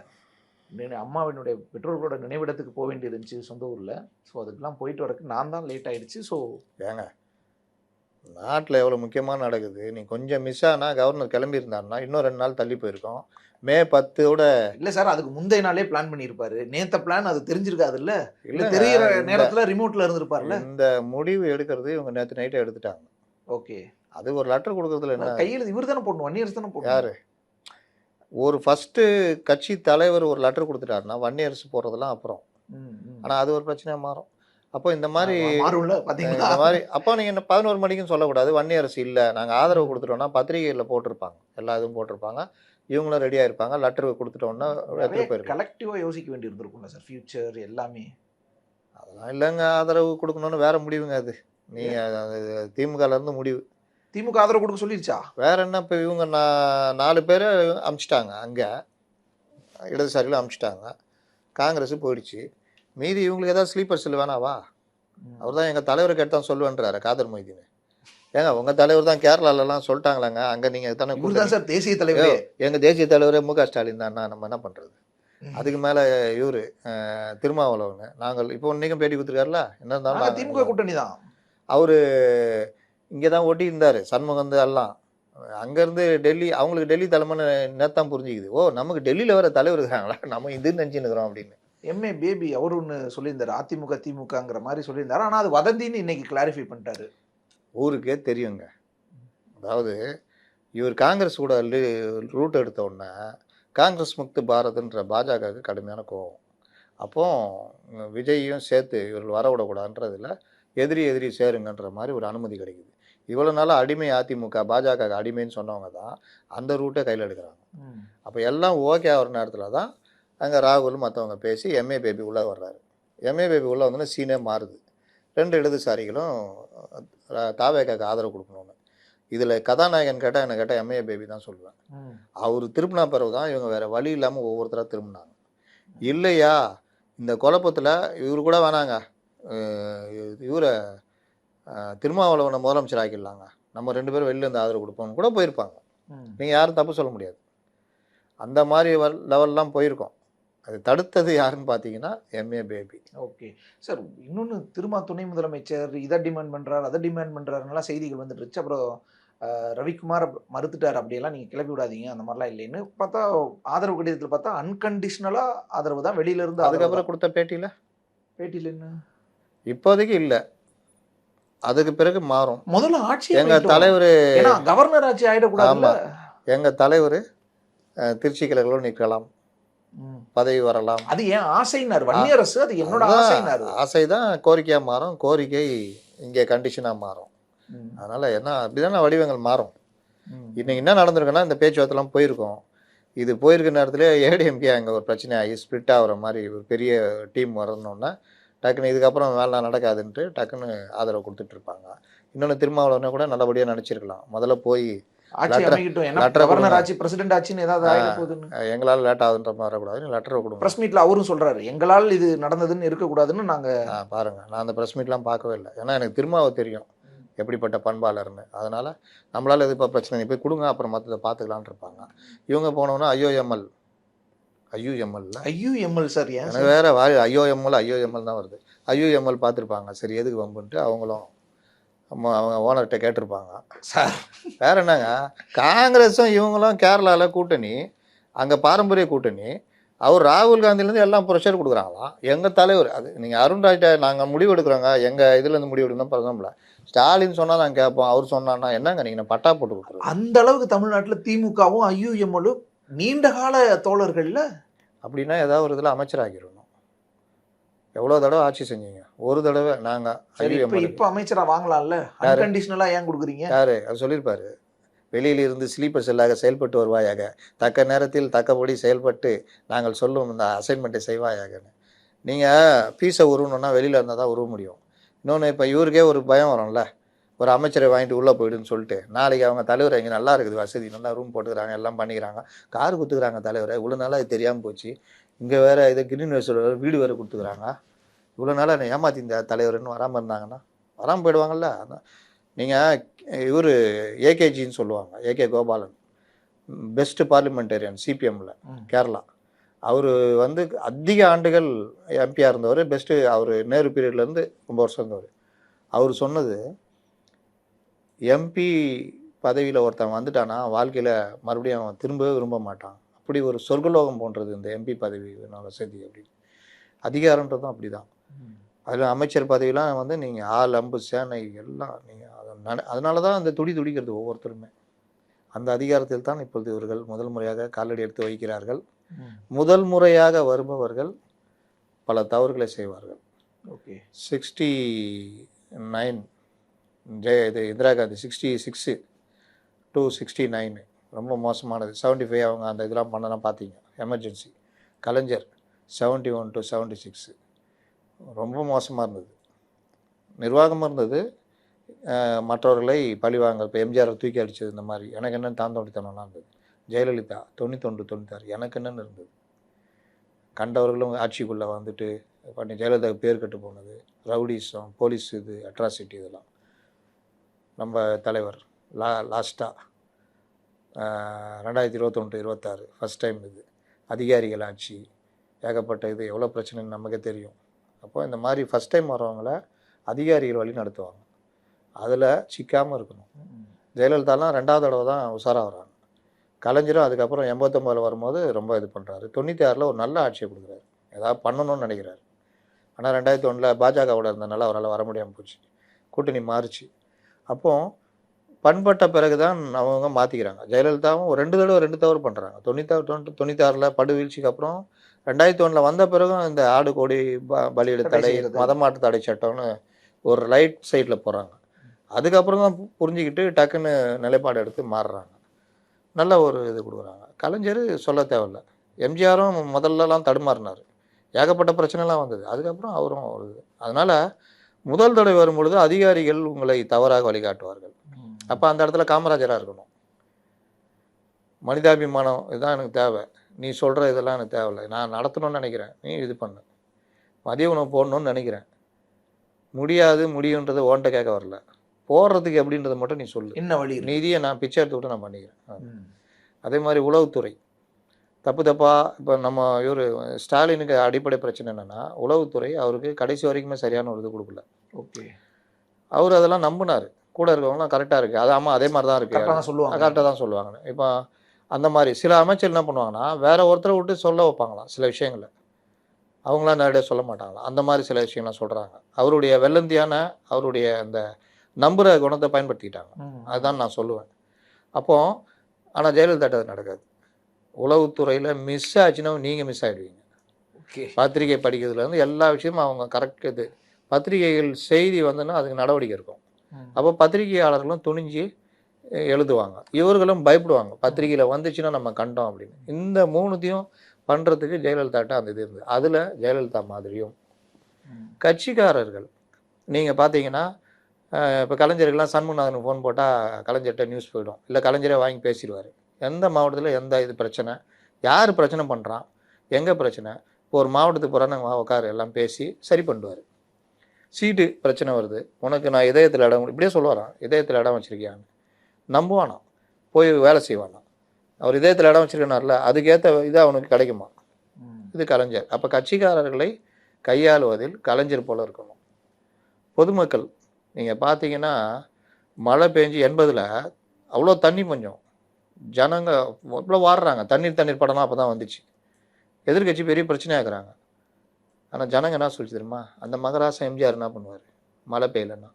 அம்மாவினுடைய பெற்றோர்களோட நினைவிடத்துக்கு போக வேண்டியது இருந்துச்சு சொந்த ஊரில். ஸோ அதுக்கெல்லாம் போயிட்டு வரக்கு நான் தான் லேட் ஆகிடுச்சு. ஸோ ஏங்க, நாட்டில் எவ்வளோ முக்கியமாக நடக்குது. நீ கொஞ்சம் மிஸ் ஆனால் கவர்னர் கிளம்பியிருந்தாருன்னா இன்னும் 2 நாள் தள்ளி போயிருக்கோம். மே 10ஓட இல்லை சார், அதுக்கு முந்தைய நாளே பிளான் பண்ணியிருப்பாரு. நேற்ற பிளான் அது தெரிஞ்சிருக்காது இல்லை? இல்லை தெரிகிற நேரத்தில் ரிமோட்டில் இருந்திருப்பார்ல. இந்த முடிவு எடுக்கிறது இவங்க நேற்று நைட்டை எடுத்துட்டாங்க. ஓகே, அது ஒரு லெட்டர் கொடுக்கறதுல என்ன கையில் இவர் தானே போடணும், வன்னியரசு தானே போடணும். யாரு ஒரு ஃபஸ்ட்டு கட்சி தலைவர் ஒரு லெட்டர் கொடுத்துட்டாருன்னா வன்னியரசு போடுறதெல்லாம் அப்புறம். ஆனால் அது ஒரு பிரச்சனையாக மாறும். அப்போ இந்த மாதிரி மாறும்ல பார்த்தீங்களா? இந்த மாதிரி அப்போ நீங்கள் என்ன 11 மணிக்குன்னு சொல்லக்கூடாது. வன்னியரசு இல்லை நாங்கள் ஆதரவு கொடுத்துட்டோம்னா பத்திரிகையில் போட்டிருப்பாங்க, எல்லா இதுவும் போட்டிருப்பாங்க, இவங்களும் ரெடியாக இருப்பாங்க. லெட்டர் கொடுத்துட்டோம்னா எடுத்துகிட்டு போயிருப்பாங்க. கலெக்டிவாக யோசிக்க வேண்டி இருந்திருக்கும்ல சார், ஃபியூச்சர் எல்லாமே. அதெல்லாம் இல்லைங்க, ஆதரவு கொடுக்கணும்னு வேற முடிவுங்க. அது நீங்கள் திமுகலேருந்து முடிவு. திமுக ஆதரவு கொடுக்க சொல்லிருச்சா? வேற என்ன, இப்போ இவங்க 4 பேரை அமுச்சிட்டாங்க, அங்கே இடதுசாரியில் அமுச்சிட்டாங்க. காங்கிரஸ் போயிடுச்சு. மீதி இவங்களுக்கு ஏதாவது ஸ்லீப்பர் செல் வேணாவா? அவர் தான் எங்கள் தலைவரை கேட்டால் சொல்லுவேன்றாரு காதர் மொய்தீன். ஏங்க உங்கள் தலைவர் தான் கேரளாலலாம் சொல்லிட்டாங்களாங்க, அங்கே நீங்கள் தானே சார் தேசிய தலைவர். எங்கள் தேசிய தலைவரே MK ஸ்டாலின் தான். நம்ம என்ன பண்ணுறது? அதுக்கு மேலே இவர் திருமாவளவன் நாங்கள் இப்போ இன்றைக்கும் பேட்டி கொடுத்துருக்காருல. என்ன இருந்தாலும் திமுக கூட்டணி தான். அவர் இங்கே தான் ஓட்டி இருந்தார், சண்முகம் எல்லாம். அங்கேருந்து டெல்லி, அவங்களுக்கு டெல்லி தலைமைன்னு நேத்தான் புரிஞ்சுக்குது. ஓ நமக்கு டெல்லியில் வேறு தலைவர் இருக்காங்களா, நம்ம இதுன்னு நினச்சின்னுக்கிறோம் அப்படின்னு. MA பேபி அவர் ஒன்று சொல்லியிருந்தார், அதிமுக திமுகங்கிற மாதிரி சொல்லியிருந்தார். ஆனால் அது வதந்தின்னு இன்னைக்கு கிளாரிஃபை பண்ணிட்டாரு. ஊருக்கே தெரியுங்க. அதாவது இவர் காங்கிரஸ் கூட ரூட் எடுத்த உடனே காங்கிரஸ் முக்து பாரத்ன்ற பாஜகவுக்கு கடுமையான கோபம். அப்போ விஜயையும் சேர்த்து இவர்கள் வரவிடக்கூடாதுன்றதில் எதிரி சேருங்கன்ற மாதிரி ஒரு அனுமதி கிடைக்குது. இவ்வளோ நாளாக அடிமை அதிமுக பாஜக அடிமைன்னு சொன்னவங்க தான் அந்த ரூட்டை கையில் எடுக்கிறாங்க. அப்போ எல்லாம் ஓகே ஆகிற நேரத்தில் தான் அங்கே ராகுல் மற்றவங்க பேசி MA பேபி உள்ளே வர்றாரு. MA பேபி உள்ளே வந்தோன்னா சீனே மாறுது. 2 இடதுசாரிகளும் தாவேக்காக்கு ஆதரவு கொடுக்கணும்னு. இதில் கதாநாயகன் கேட்டால் என்ன கேட்டால் MA பேபி தான் சொல்லுவேன். அவர் திரும்பினா பிறகு தான் இவங்க வேறு வழி இல்லாமல் ஒவ்வொருத்தராக திரும்பினாங்க. இல்லையா இந்த குழப்பத்தில் இவர் கூட வேணாங்க, இவரை திருமாவளவனை முதலமைச்சர் ஆக்கிடலாங்க, நம்ம 2 பேரும் வெளில இருந்து ஆதரவு கொடுப்போம்னு கூட போயிருப்பாங்க. நீங்கள் யாரும் தப்பு சொல்ல முடியாது. அந்த மாதிரி லெவல்லாம் போயிருக்கோம். அது தடுத்தது யாருன்னு பார்த்தீங்கன்னா MA பேபி. ஓகே சார், இன்னொன்று திருமா துணை முதலமைச்சர் இதை டிமாண்ட் பண்ணுறாரு அதை டிமாண்ட் பண்ணுறாருலாம் செய்திகள் வந்துட்டுருச்சு. அப்புறம் ரவிக்குமார் மறுத்துட்டார், அப்படியெல்லாம் நீங்கள் கிளப்பி விடாதீங்க அந்த மாதிரிலாம் இல்லைன்னு பார்த்தா ஆதரவு கடிதத்தில் பார்த்தா அன்கண்டிஷனலாக ஆதரவு தான் வெளியிலேருந்து. அதுக்கப்புறம் கொடுத்த பேட்டியில் என்ன இப்போதைக்கு இல்லை, அதுக்கு பிறகு மாறும். முதல்ல ஆட்சி எங்கள் தலைவர் கவர்னர் ஆட்சி ஆகிடக்கூடாது. எங்கள் தலைவர் திருச்சி கிழக்கில் நிற்கலாம், பதவி வரலாம். அது ஏன் ஆசைனார் வன்னியரசு, அது என்னோட ஆசைனார். ஆசை தான் கோரிக்கையாக மாறும், கோரிக்கை இங்கே கண்டிஷனாக மாறும். அதனால் என்ன அப்படிதானே வடிவங்கள் மாறும். இன்னைக்கு என்ன நடந்திருக்குன்னா இந்த பேச்சுவார்த்தைலாம் போயிருக்கோம். இது போயிருக்க நேரத்தில் ADMK அங்கே ஒரு பிரச்சனை ஆகி ஸ்ப்ளிட் ஆகிற மாதிரி ஒரு பெரிய டீம் வரணுன்னா டக்குன்னு இதுக்கப்புறம் வேலை நடக்காதுன்ட்டு டக்குன்னு ஆதரவு கொடுத்துட்ருப்பாங்க. இன்னொன்று திருமாவளவனை கூட நல்லபடியாக நினச்சிருக்கலாம். முதல்ல போய் ஆட்சி letter- அமைக்கட்டும், என்ன letter கவர்னர் கொடுங்க. ஆட்சி, பிரசிடென்ட் ஆட்சின்னு ஏதாவது ஆயிட போகுதுன்னு எங்களால் லேட் ஆகுதுன்ற மாதிரி வரக்கூடாதுன்னு லெட்டரை கொடுங்க. பிரஸ் மீட்ல அவரும் சொல்றாரு, எங்களால் இது நடந்ததுன்னு இருக்கக்கூடாதுன்னு நாங்க. பாருங்கள், நான் அந்த ப்ரெஸ் மீட்லாம் பார்க்கவே இல்லை. ஏன்னா எனக்கு திருமாவை தெரியும் எப்படிப்பட்ட பண்பாளர்னு. அதனால் நம்மளால் இது இப்போ பிரச்சனை போய் கொடுங்க, அப்புறம் மற்றதை பார்த்துக்கலான் இருப்பாங்க. இவங்க போனோன்னா ஐஓஎம்எல் ஐயூஎம்எல் சார், ஏன் எனக்கு வேறு ஐஓஎம்எல் தான் வருது. ஐயூஎம்எல் பார்த்துருப்பாங்க, சரி எதுக்கு வம்புன்ட்டு அவங்களும் அவங்க ஓனர்கிட்ட கேட்டிருப்பாங்க. சார்? வேற என்னங்க, காங்கிரஸும் இவங்களும் கேரளாவில் கூட்டணி, அங்கே பாரம்பரிய கூட்டணி. அவர் ராகுல் காந்திலேருந்து எல்லாம் ப்ரெஷர் கொடுக்குறாங்களாம். எங்கள் தலைவர் அது நீங்கள் அருண்ராஜ் நாங்கள் முடிவு எடுக்கிறோங்க, எங்கள் இதுலேருந்து முடிவு எடுக்கணும் பிரதமரில். ஸ்டாலின் சொன்னால் நாங்கள் கேட்போம், அவர் சொன்னான்னா என்னங்க நீங்கள் பட்டா போட்டு கொடுக்குறோம். அந்த அளவுக்கு தமிழ்நாட்டில் திமுகவும் ஐயூஎம்எலும் நீண்ட கால தோழர்கள்ல. அப்படின்னா ஏதாவது ஒரு இதில் அமைச்சராகிடணும். எவ்வளோ தடவை ஆட்சி செஞ்சீங்க? ஒரு தடவை நாங்கள் இப்போ அமைச்சரா வாங்கலாம்ல, அன்கண்டிஷனலா ஏன் கொடுக்குறீங்க? யாரு அது சொல்லியிருப்பாரு, வெளியிலிருந்து ஸ்லீப்பர் செல்லாக செயல்பட்டு வருவாயாக, தக்க நேரத்தில் தக்கபடி செயல்பட்டு நாங்கள் சொல்லும் இந்த அசைன்மெண்ட்டை செய்வாயாகன்னு. நீங்கள் ஃபீஸை உருவணுன்னா வெளியில் இருந்தால் தான் உருவ முடியும். இன்னொன்று, இப்போ இவருக்கே ஒரு பயம் வரும்ல, ஒரு அமைச்சரை வாங்கிட்டு உள்ளே போயிடுன்னு சொல்லிட்டு. நாளைக்கு அவங்க தலைவர் இங்கே நல்லா இருக்குது, வசதி நல்லா ரூம் போட்டுக்கிறாங்க, எல்லாம் பண்ணிக்கிறாங்க, கார் கொடுத்துக்கிறாங்க தலைவரை, இவ்வளோ நாளாக இது தெரியாமல் போச்சு, இங்கே வேறு இதை கிரீன் வேஸ்டோட வீடு வேறு கொடுத்துக்கிறாங்க, இவ்வளோ நாளாக என்னை ஏமாற்றி இந்த தலைவர்னு வராமல் இருந்தாங்கன்னா வராமல் போயிடுவாங்கல்ல. அதான் நீங்கள் இவர் ஏகேஜின்னு சொல்லுவாங்க, ஏகே கோபாலன், பெஸ்ட்டு பார்லிமெண்டேரியன் சிபிஎம்மில் கேரளா. அவர் வந்து அதிக ஆண்டுகள் எம்பியாக இருந்தவர், பெஸ்ட்டு. அவர் நேரு பீரியட்லேருந்து ரொம்ப வருஷம் இருந்தவர். அவர் சொன்னது, எம்பி பதவியில் ஒருத்தன் வந்துட்டானா வாழ்க்கையில் மறுபடியும் அவன் திரும்பவே விரும்ப மாட்டான். அப்படி ஒரு சொர்க்கலோகம் போன்றது இந்த எம்பி பதவி வசதி அப்படின்னு. அதிகாரன்றதும் அப்படி தான். அதில் அமைச்சர் பதவியெலாம் வந்து நீங்கள் ஆள் அம்பு சேனை எல்லாம் நீங்கள் அதனால தான் அந்த துடிக்கிறது ஒவ்வொருத்தருமே. அந்த அதிகாரத்தில் தான் இப்பொழுது இவர்கள் முதல் முறையாக காலடி எடுத்து வைக்கிறார்கள். முதல் முறையாக வருபவர்கள் பல தவறுகளை செய்வார்கள். ஓகே, 69 இது இந்திரா காந்தி 66 to 69 ரொம்ப மோசமானது. 75 அவங்க அந்த இதெல்லாம் பண்ணலாம் பார்த்தீங்க, எமர்ஜென்சி. கலைஞர் 71 to 76 ரொம்ப மோசமாக இருந்தது. நிர்வாகமாக இருந்தது, மற்றவர்களை பழிவாங்க. இப்போ எம்ஜிஆர் தூக்கி அடித்தது, இந்த மாதிரி எனக்கு என்னென்னு தாந்தோடித்தனம்லாம் இருந்தது. ஜெயலலிதா 91 96 எனக்கு என்னென்னு இருந்தது. கண்டவர்களும் ஆட்சிக்குள்ளே வந்துட்டு பண்ணி ஜெயலலிதாவுக்கு பேர் கட்டு போனது, ரவுடிசம், போலீஸ் இது அட்ராசிட்டி, இதெல்லாம். நம்ம தலைவர் லாஸ்ட்டாக 2021 26 ஃபஸ்ட் டைம் இது அதிகாரிகள் ஆட்சி, ஏகப்பட்ட இது எவ்வளோ பிரச்சனைன்னு நமக்கே தெரியும். அப்போ இந்த மாதிரி ஃபஸ்ட் டைம் வரவங்கள அதிகாரிகள் வழி நடத்துவாங்க, அதில் சிக்காமல் இருக்கணும். ஜெயலலிதாலாம் 2வது தடவை தான் உஷாராக வராங்க. கலைஞரும் அதுக்கப்புறம் 89 வரும்போது ரொம்ப இது பண்ணுறாரு. 96 ஒரு நல்ல ஆட்சியை கொடுக்குறாரு, ஏதாவது பண்ணணும்னு நினைக்கிறாரு. ஆனால் 2001 பாஜகவோட இருந்தனால அவரால் வர முடியாமல் போச்சு, கூட்டணி மாறிச்சு. அப்போது பண்பட்ட பிறகு தான் அவங்க மாற்றிக்கிறாங்க. ஜெயலலிதாவும் 2 தடவை 2 தவறு பண்ணுறாங்க. 96 படு வீழ்ச்சிக்கு அப்புறம் 2001 வந்த பிறகும் இந்த ஆடு கோடி பலியிட தடை, மதமாட்டு தடை சட்டம்னு ஒரு ரைட் சைடில் போகிறாங்க. அதுக்கப்புறம் தான் புரிஞ்சுக்கிட்டு டக்குன்னு நிலைப்பாடு எடுத்து மாறுறாங்க, நல்ல ஒரு இது கொடுக்குறாங்க. கலைஞர் சொல்ல தேவையில்லை. எம்ஜிஆரும் முதல்லலாம் தடுமாறினார், ஏகப்பட்ட பிரச்சனைலாம் வந்தது. அதுக்கப்புறம் அவரும் ஒரு இது. அதனால் முதல் தடவை வரும்பொழுது அதிகாரிகள் உங்களை தவறாக வழிகாட்டுவார்கள். அப்போ அந்த இடத்துல காமராஜராக இருக்கணும். மனிதாபிமானம் இதுதான் எனக்கு தேவை, நீ சொல்கிற இதெல்லாம் எனக்கு தேவையில்லை, நான் நடத்தணும்னு நினைக்கிறேன், நீ இது பண்ணு. மதிய உணவு போடணும்னு நினைக்கிறேன், முடியாது முடியுன்றதை ஓன்ட்ட கேட்க வரல, போடுறதுக்கு எப்படின்றத மட்டும் நீ சொல்லு, என்ன வழி நிதியை நான் பிச்சை எடுத்துக்கிட்டு நான் பண்ணிக்கிறேன். அதே மாதிரி உளவுத்துறை தப்பாக இப்போ நம்ம இவர் ஸ்டாலினுக்கு அடிப்படை பிரச்சனை என்னென்னா, உளவுத்துறை அவருக்கு கடைசி வரைக்குமே சரியான ஒரு இது கொடுக்கல. ஓகே, அவர் அதெல்லாம் நம்பினார், கூட இருக்கவங்களாம் கரெக்டாக இருக்குது, அது ஆமாம் அதே மாதிரி தான் இருக்குது, கரெக்டாக தான் சொல்லுவாங்க. இப்போ அந்த மாதிரி சில அமைச்சர் என்ன பண்ணுவாங்கன்னா, வேற ஒருத்தரை விட்டு சொல்ல வைப்பாங்களாம் சில விஷயங்களை, அவங்களாம் நேரடியாக சொல்ல மாட்டாங்களாம். அந்த மாதிரி சில விஷயங்கள்லாம் சொல்கிறாங்க. அவருடைய வெள்ளந்தியான அவருடைய அந்த நம்புகிற குணத்தை பயன்படுத்திக்கிட்டாங்க, அதுதான் நான் சொல்லுவேன். அப்போது ஆனால் ஜெயலலிதா அது நடக்காது. உளவுத்துறையில் மிஸ் ஆச்சுன்னா நீங்கள் மிஸ் ஆகிடுவீங்க. பத்திரிகை படிக்கிறதுலேருந்து எல்லா விஷயமும் அவங்க கரெக்ட். இது பத்திரிகைகள் செய்தி வந்துன்னா அதுக்கு நடவடிக்கை இருக்கும். அப்போ பத்திரிகையாளர்களும் துணிஞ்சு எழுதுவாங்க, இவர்களும் பயப்படுவாங்க, பத்திரிகையில் வந்துச்சுன்னா நம்ம கண்டோம் அப்படின்னு. இந்த 3த்தையும் பண்ணுறதுக்கு ஜெயலலிதாட்ட அந்த இது இருந்தது. அதில் ஜெயலலிதா மாதிரியும் கட்சிக்காரர்கள் நீங்கள் பார்த்தீங்கன்னா இப்போ கலைஞருக்கெல்லாம் சண்முகநாதனுக்கு ஃபோன் போட்டால் கலைஞர்கிட்ட நியூஸ் போயிடும், இல்லை கலைஞரே வாங்கி பேசிடுவார். எந்த மாவட்டத்தில் எந்த இது பிரச்சனை, யார் பிரச்சனை பண்ணுறான், எங்கே பிரச்சனை, இப்போ ஒரு மாவட்டத்துக்கு போகிறான்னு உட்காரு எல்லாம் பேசி சரி பண்ணுவார். சீட்டு பிரச்சனை வருது, உனக்கு நான் இதயத்தில் இடம் இப்படியே சொல்லுவாரான், இதயத்தில் இடம் வச்சுருக்கியான்னு நம்புவானா, போய் வேலை செய்வானா. அவர் இதயத்தில் இடம் வச்சுருக்கனார்ல, அதுக்கேற்ற இது அவனுக்கு கிடைக்குமா, இது கலைஞர். அப்போ கட்சிக்காரர்களை கையாளுவதில் கலைஞர் போல இருக்கணும். பொதுமக்கள் நீங்கள் பார்த்தீங்கன்னா மழை பெஞ்சு 80ல் அவ்வளோ தண்ணி பஞ்சம், ஜனங்க அவ்வளோ வாடுறாங்க, தண்ணீர் படம்லாம் அப்போ தான் வந்துச்சு. எதிர்கட்சி பெரிய பிரச்சனையாக்குறாங்க. ஆனால் ஜனங்க என்ன சொல்லிச்சு தெரியுமா, அந்த மகராசன் எம்ஜிஆர் என்ன பண்ணுவார் மழை பெய்யலைன்னா.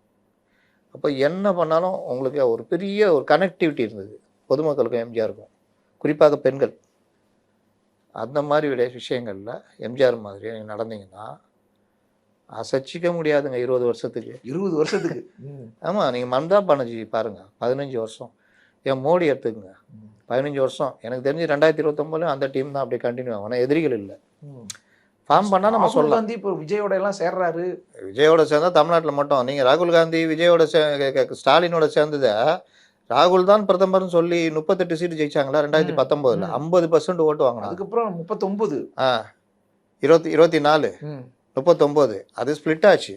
அப்போ என்ன பண்ணாலும் உங்களுக்கு ஒரு பெரிய ஒரு கனெக்டிவிட்டி இருந்தது பொதுமக்களுக்கும் எம்ஜிஆருக்கும், குறிப்பாக பெண்கள். அந்த மாதிரி விஷயங்களில் எம்ஜிஆர் மாதிரி நீங்கள் நடந்தீங்கன்னா அசைச்சிக்க முடியாதுங்க 20 வருஷத்துக்கு. 20 வருஷத்துக்கு. ஆமாம், நீங்கள் மம்தா பானர்ஜி பாருங்கள், 15 வருஷம். என் மோடி எடுத்துக்குங்க, 15 வருஷம். எனக்கு தெரிஞ்சு 2029 அந்த டீம் தான் அப்படியே கண்டினியூ ஆகும். ஆனால் எதிரிகள் இல்லை. ஃபார்ம் பண்ணால் நம்ம சொல்லலாம். காந்தி இப்போ விஜயோட எல்லாம் சேர்றாரு. விஜயோட சேர்ந்தா தமிழ்நாட்டில் மட்டும். நீங்கள் ராகுல் காந்தி விஜயோட ஸ்டாலினோட சேர்ந்ததை ராகுல் தான் பிரதமர்னு சொல்லி 38 சீட்டு ஜெயிச்சாங்களா 2019, 50% ஓட்டு வாங்கினாங்க. அதுக்கப்புறம் 39, 24, 39 அது ஸ்பிளிட் ஆச்சு.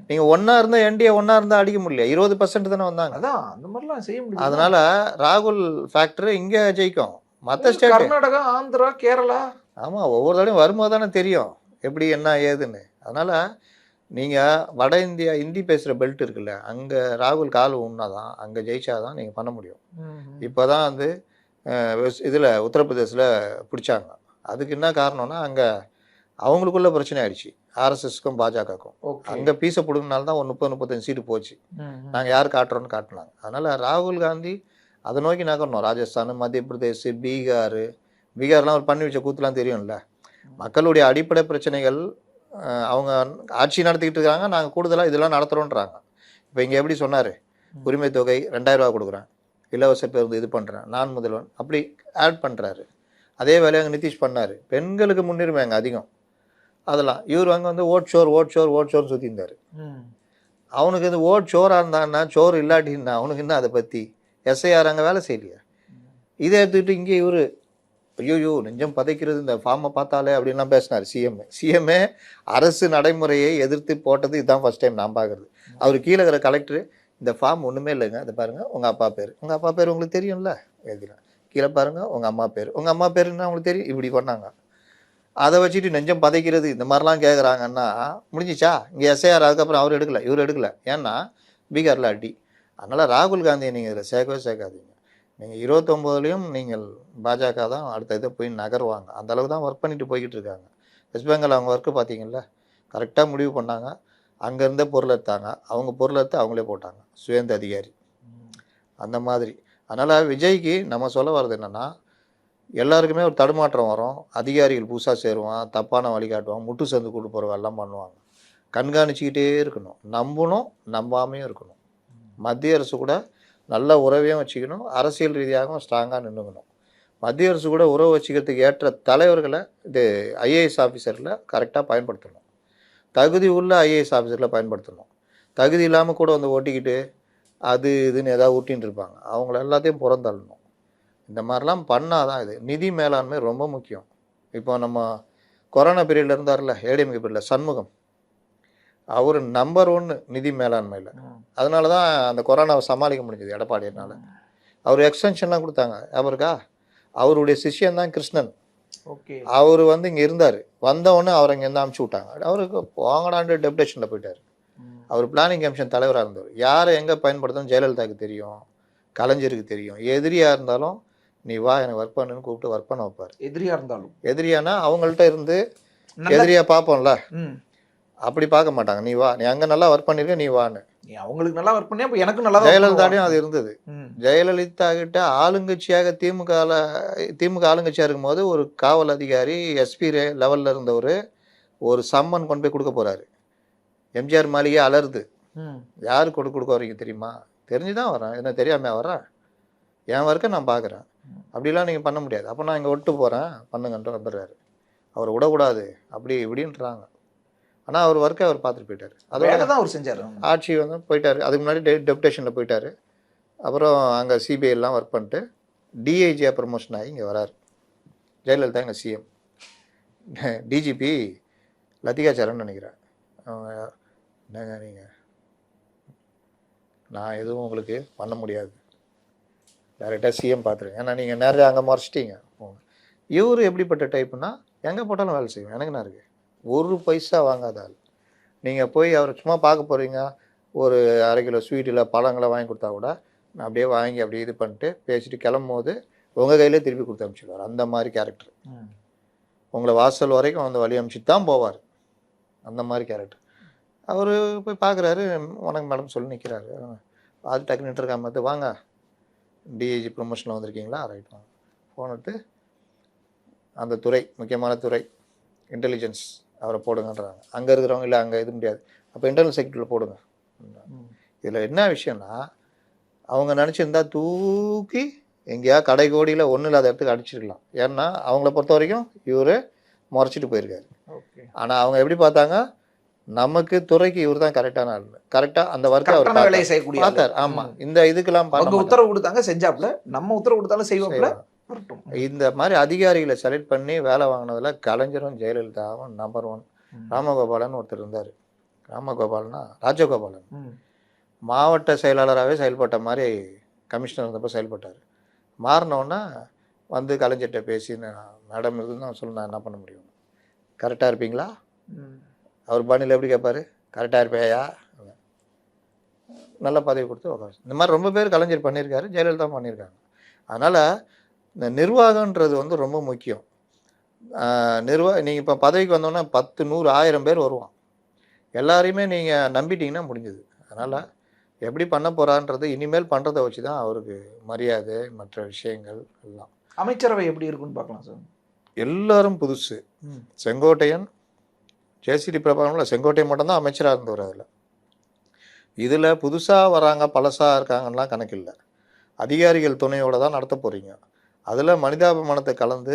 நீங்கள் ஒன்றா இருந்தால் என்டிஏ ஒன்றா இருந்தால் அடிக்க முடியல, 20% தானே வந்தாங்க. அதான் அந்த மாதிரிலாம் செய்ய முடியும். அதனால ராகுல் ஃபேக்டர் இங்கே ஜெயிக்கும். மற்ற ஸ்டேட் கர்நாடகா, ஆந்திரா, கேரளா, ஆமாம் ஒவ்வொரு தடையும் வரும்போது தானே தெரியும் எப்படி என்ன ஏதுன்னு. அதனால் நீங்கள் வட இந்தியா ஹிந்தி பேசுகிற பெல்ட் இருக்குல்ல, அங்கே ராகுல் கால் ஊன்னா தான் அங்கே ஜெயிச்சாதான் நீங்கள் பண்ண முடியும். இப்போ தான் வந்து இதில் உத்தரப்பிரதேசில் பிடிச்சாங்க. அதுக்கு என்ன காரணம்னா அங்கே அவங்களுக்குள்ள பிரச்சனை ஆயிடுச்சு, ஆர்எஸ்எஸ்க்கும் பாஜகவுக்கும். அங்கே பீஸை பிடுங்கினால தான் ஒரு 30-35 சீட்டு போச்சு. நாங்கள் யார் காட்டுறோன்னு காட்டினாங்க. அதனால் ராகுல் காந்தி அதை நோக்கி நகரணும். ராஜஸ்தான், மத்திய பிரதேஷ், பீகார்லாம் ஒரு பண்ணி வச்ச கூத்துலாம் தெரியும்ல. மக்களுடைய அடிப்படை பிரச்சனைகள் அவங்க ஆட்சி நடத்திக்கிட்டு இருக்காங்க, நாங்கள் கூடுதலாக இதெல்லாம் நடத்துகிறோன்றாங்க. இப்போ இங்கே எப்படி சொன்னார், உரிமை தொகை 2000 ரூபா கொடுக்குறேன், இலவச பேருந்து இது பண்ணுறேன், நான் முதல்வன், அப்படி ஆட் பண்ணுறாரு. அதே வேலையை அங்கே நிதிஷ் பண்ணார். பெண்களுக்கு முன்னுரிமை அங்கே அதிகம். அதெல்லாம் இவர் அங்கே வந்து ஓட் ஷோர்னு சுற்றிருந்தார். அவனுக்கு இது ஓட் ஷோராக இருந்தான்னா சோறு இல்லாட்டின்னா அவனுக்கு என்ன அதை பற்றி. எஸ்ஐஆர் அங்கே வேலை செய்யலையா, இதை எடுத்துக்கிட்டு இங்கே இவர் ஐயோ நெஞ்சம் பதைக்கிறது இந்த ஃபார்மை பார்த்தாலே அப்படின்லாம் பேசினார். சிஎம்ஏ அரசு நடைமுறையை எதிர்த்து போட்டது இதுதான் ஃபர்ஸ்ட் டைம் நான் பார்க்குறது. அவர் கீழே இருக்கிற கலெக்டர் இந்த ஃபார்ம் ஒன்றுமே இல்லைங்க, அதை பாருங்கள் உங்கள் அப்பா பேர் உங்களுக்கு தெரியும்ல எழுதினா, கீழே பாருங்கள் உங்கள் அம்மா பேருன்னா உங்களுக்கு தெரியும், இப்படி பண்ணாங்க. அதை வச்சுட்டு நெஞ்சம் பதைக்கிறது இந்த மாதிரிலாம் கேட்குறாங்கன்னா முடிஞ்சிச்சா. இங்கே எஸ்ஐஆர் அதுக்கப்புறம் அவர் எடுக்கலை, இவர் எடுக்கலை. ஏன்னா பீகாரில் அடி. அதனால் ராகுல் காந்தியை நீங்கள் இதில் சேர்க்காதீங்க. நீங்கள் 29லையும் நீங்கள் பாஜக தான் அடுத்த இதை போய் நகருவாங்க. அந்த அளவு தான் ஒர்க் பண்ணிட்டு போய்கிட்டு இருக்காங்க. வெஸ்ட் பெங்கால் அவங்க ஒர்க்கு பார்த்தீங்கல்ல, கரெக்டாக முடிவு பண்ணாங்க. அங்கேருந்தே பொருள் எடுத்தாங்க, அவங்க பொருள் எடுத்து அவங்களே போட்டாங்க, சுயந்த அதிகாரி அந்த மாதிரி. அதனால் விஜய்க்கு நம்ம சொல்ல வர்றது என்னென்னா, எல்லாருக்குமே ஒரு தடுமாற்றம் வரும். அதிகாரிகள் புதுசாக சேருவான், தப்பான வழிகாட்டுவான், முட்டு சேர்ந்து கூட்டு போகிறவெல்லாம் பண்ணுவாங்க. கண்காணிச்சிக்கிட்டே இருக்கணும், நம்பணும், நம்பாமையும் இருக்கணும். மத்திய அரசு கூட நல்ல உறவையும் வச்சுக்கணும், அரசியல் ரீதியாகவும் ஸ்ட்ராங்காக நின்றுக்கணும். மத்திய அரசு கூட உறவு வச்சுக்கிறதுக்கு ஏற்ற தலைவர்களை இது ஐஏஎஸ் ஆஃபீஸரில் கரெக்டாக பயன்படுத்தணும். தகுதி உள்ள ஐஏஎஸ் ஆஃபீஸரில் பயன்படுத்தணும். தகுதி இல்லாமல் கூட வந்து ஓட்டிக்கிட்டு அது இதுன்னு ஏதாவது ஊட்டின்னு இருப்பாங்க, அவங்கள எல்லாத்தையும் புறந்தள்ளணும். இந்த மாதிரிலாம் பண்ணால் தான் இது. நிதி மேலாண்மை ரொம்ப முக்கியம். இப்போ நம்ம கொரோனா பீரியடில் இருந்தார்ல, ஏடிஎம்கே பீரியடில் சண்முகம், அவர் நம்பர் 1 நிதி மேலாண்மையில். அதனால தான் அந்த கொரோனாவை சமாளிக்க முடிஞ்சது எடப்பாடியினால். அவர் எக்ஸ்டென்ஷன்லாம் கொடுத்தாங்க, அவருக்கா அவருடைய சிஷ்யன் தான் கிருஷ்ணன். அவர் வந்து இங்கே இருந்தார், வந்தவொடனே அவர் இங்கேருந்து அனுப்பிச்சி விட்டாங்க. அவருக்கு வாங்கடாண்டு டெப்டேஷனில் போயிட்டார். அவர் பிளானிங் கமிஷன் தலைவராக இருந்தவர். யாரை எங்கே பயன்படுத்தணும் ஜெயலலிதாவுக்கு தெரியும், கலைஞருக்கு தெரியும். எதிரியாக இருந்தாலும் நீ வா எனக்கு ஒர்க் பண்ணுன்னு கூப்பிட்டு ஒர்க் பண்ண வைப்பார். எதிரியானா அவங்கள்ட்ட இருந்து எதிரியாக பார்ப்போம்ல, அப்படி பார்க்க மாட்டாங்க. நீ வா, நீ அங்கே நல்லா ஒர்க் பண்ணிருக்க, நீ வான்னு. அவங்களுக்கு நல்லா ஒர்க் பண்ணி அப்போ எனக்கு நல்லா. ஜெயலலிதாடையும் அது இருந்தது. ஜெயலலிதா கிட்ட ஆளுங்கட்சியாக திமுக ஆளுங்கட்சியாக இருக்கும்போது ஒரு காவல் அதிகாரி எஸ்பி லெவலில் இருந்தவர் ஒரு சம்மன் கொண்டு போய் கொடுக்க போகிறாரு. எம்ஜிஆர் மாளிகை அலருது. யார் கொடுக்க வரீங்க தெரியுமா? தெரிஞ்சுதான் வரேன், என்ன தெரியாமல் வரேன், என் ஒர்க்கை நான் பார்க்குறேன், அப்படிலாம் நீங்கள் பண்ண முடியாது, அப்போ நான் இங்கே விட்டு போகிறேன் பண்ணுங்கன்ட்டு வந்துடுறாரு. அவர் விடக்கூடாது அப்படி இப்படின்றாங்க. ஆனால் அவர் ஒர்க்கை அவர் பார்த்துட்டு போயிட்டார். அதோட வேலை தான் அவர் செஞ்சார். ஆட்சி வந்து போயிட்டார். அதுக்கு முன்னாடி டெபுடேஷனில் போயிட்டார். அப்புறம் அங்கே சிபிஐலாம் ஒர்க் பண்ணிட்டு டிஐஜியாக ப்ரமோஷன் ஆகி இங்கே வராரு. ஜெயலலிதா எங்கள் சிஎம். டிஜிபி லத்திகாச்சாரன்னு நினைக்கிறேன். என்னங்க நீங்கள், நான் எதுவும் உங்களுக்கு பண்ண முடியாது, டைரெக்டாக சிஎம் பார்த்துருங்க, ஏன்னா நீங்கள் நிறைய அங்கே மறைச்சிட்டீங்க. இவர் எப்படிப்பட்ட டைப்புனா எங்கே போட்டாலும் வேலை செய்வோம். எனக்கு என்ன இருக்குது, ஒரு பைசா வாங்காத ஆள். நீங்கள் போய் அவரை சும்மா பார்க்க போகிறீங்க, ஒரு அரை கிலோ ஸ்வீட்டில் பழங்களை வாங்கி கொடுத்தா கூட நான் அப்படியே வாங்கி அப்படியே இது பண்ணிட்டு பேசிட்டு கிளம்பும் போது உங்கள் கையிலே திருப்பி கொடுத்து அனுப்பிச்சிடுவார். அந்த மாதிரி கேரக்டர். உங்களை வாசல் வரைக்கும் வந்து வழி அனுப்பிச்சிட்டு தான் போவார். அந்த மாதிரி கேரக்டர். அவர் போய் பார்க்குறாரு, வணக்கம் மேடம் சொல்லி நிற்கிறாரு. அது டக்குன்னு இருக்காம பார்த்து, வாங்க டிஐஜி ப்ரொமோஷனில் வந்திருக்கீங்களா, ரைட் வாங்க, ஃபோன் எடுத்து அந்த துறை, முக்கியமான துறை இன்டெலிஜென்ஸ், அவரை போடுங்கன்றாங்க. அங்கே இருக்கிறவங்க இல்லை அங்கே இது முடியாது, அப்போ இன்டர்னல் செக்ரட்டரியில் போடுங்க. இதில் என்ன விஷயம்னா, அவங்க நினச்சிருந்தா தூக்கி எங்கேயா கடை கோடியில் ஒன்றும் இல்லாத இடத்துக்கு அடிச்சிருக்கலாம். ஏன்னா அவங்கள பொறுத்த வரைக்கும் இவர் முறைச்சிட்டு போயிருக்காரு. ஆனால் அவங்க எப்படி பார்த்தாங்க, நமக்கு துறைக்கு இவர் தான் கரெக்டான ஆள், கரெக்டாக அந்த ஒர்க்கை அவர் பார்த்தார். ஆமாம், இந்த இதுக்கெல்லாம் உத்தரவு கொடுத்தாங்க, செஞ்சாப்புல, நம்ம உத்தரவு கொடுத்தாலும் செய்வாப்புல. இந்த மாதிரி அதிகாரிகளை செலக்ட் பண்ணி வேலை வாங்கினதுல கலைஞரும் ஜெயலலிதாவும் நம்பர் 1. ராமகோபாலன் ஒருத்தர் இருந்தார். ராமகோபாலனா ராஜகோபாலன் மாவட்ட செயலாளராகவே செயல்பட்ட மாதிரி கமிஷனர் இருந்தப்போ செயல்பட்டார். மாறினோன்னா வந்து கலைஞர்கிட்ட பேசி, மேடம் இதுன்னு சொல்லி நான் என்ன பண்ண முடியும், கரெக்டாக இருப்பீங்களா, அவர் பாணியில் எப்படி கேட்பாரு, கரெக்டாக இருப்பேயா, நல்ல பதவி கொடுத்து உட்காரு. இந்த மாதிரி ரொம்ப பேர் கலைஞர் பண்ணியிருக்காரு, ஜெயலலிதா பண்ணியிருக்காங்க. அதனால் இந்த நிர்வாகன்றது வந்து ரொம்ப முக்கியம். நீங்கள் இப்போ பதவிக்கு வந்தோன்னா 10, 100, 1000 பேர் வருவான். எல்லாரையுமே நீங்கள் நம்பிட்டீங்கன்னா முடிஞ்சது. அதனால் எப்படி பண்ண போகிறான்றது இனிமேல் பண்ணுறதை வச்சு தான் அவருக்கு மரியாதை, மற்ற விஷயங்கள் எல்லாம். அமைச்சரவை எப்படி இருக்குன்னு பார்க்கலாம் சார். எல்லாரும் புதுசு. செங்கோட்டையன், ஜேசிடி பிரபாகரனில் செங்கோட்டையன் மட்டும்தான் அமைச்சராக இருந்தவர். இதில் புதுசாக வராங்க பழசாக இருக்காங்கலாம் கணக்கில்லை. அதிகாரிகள் துணையோடு தான் நடத்த போகிறீங்க. அதில் மனிதாபிமானத்தை கலந்து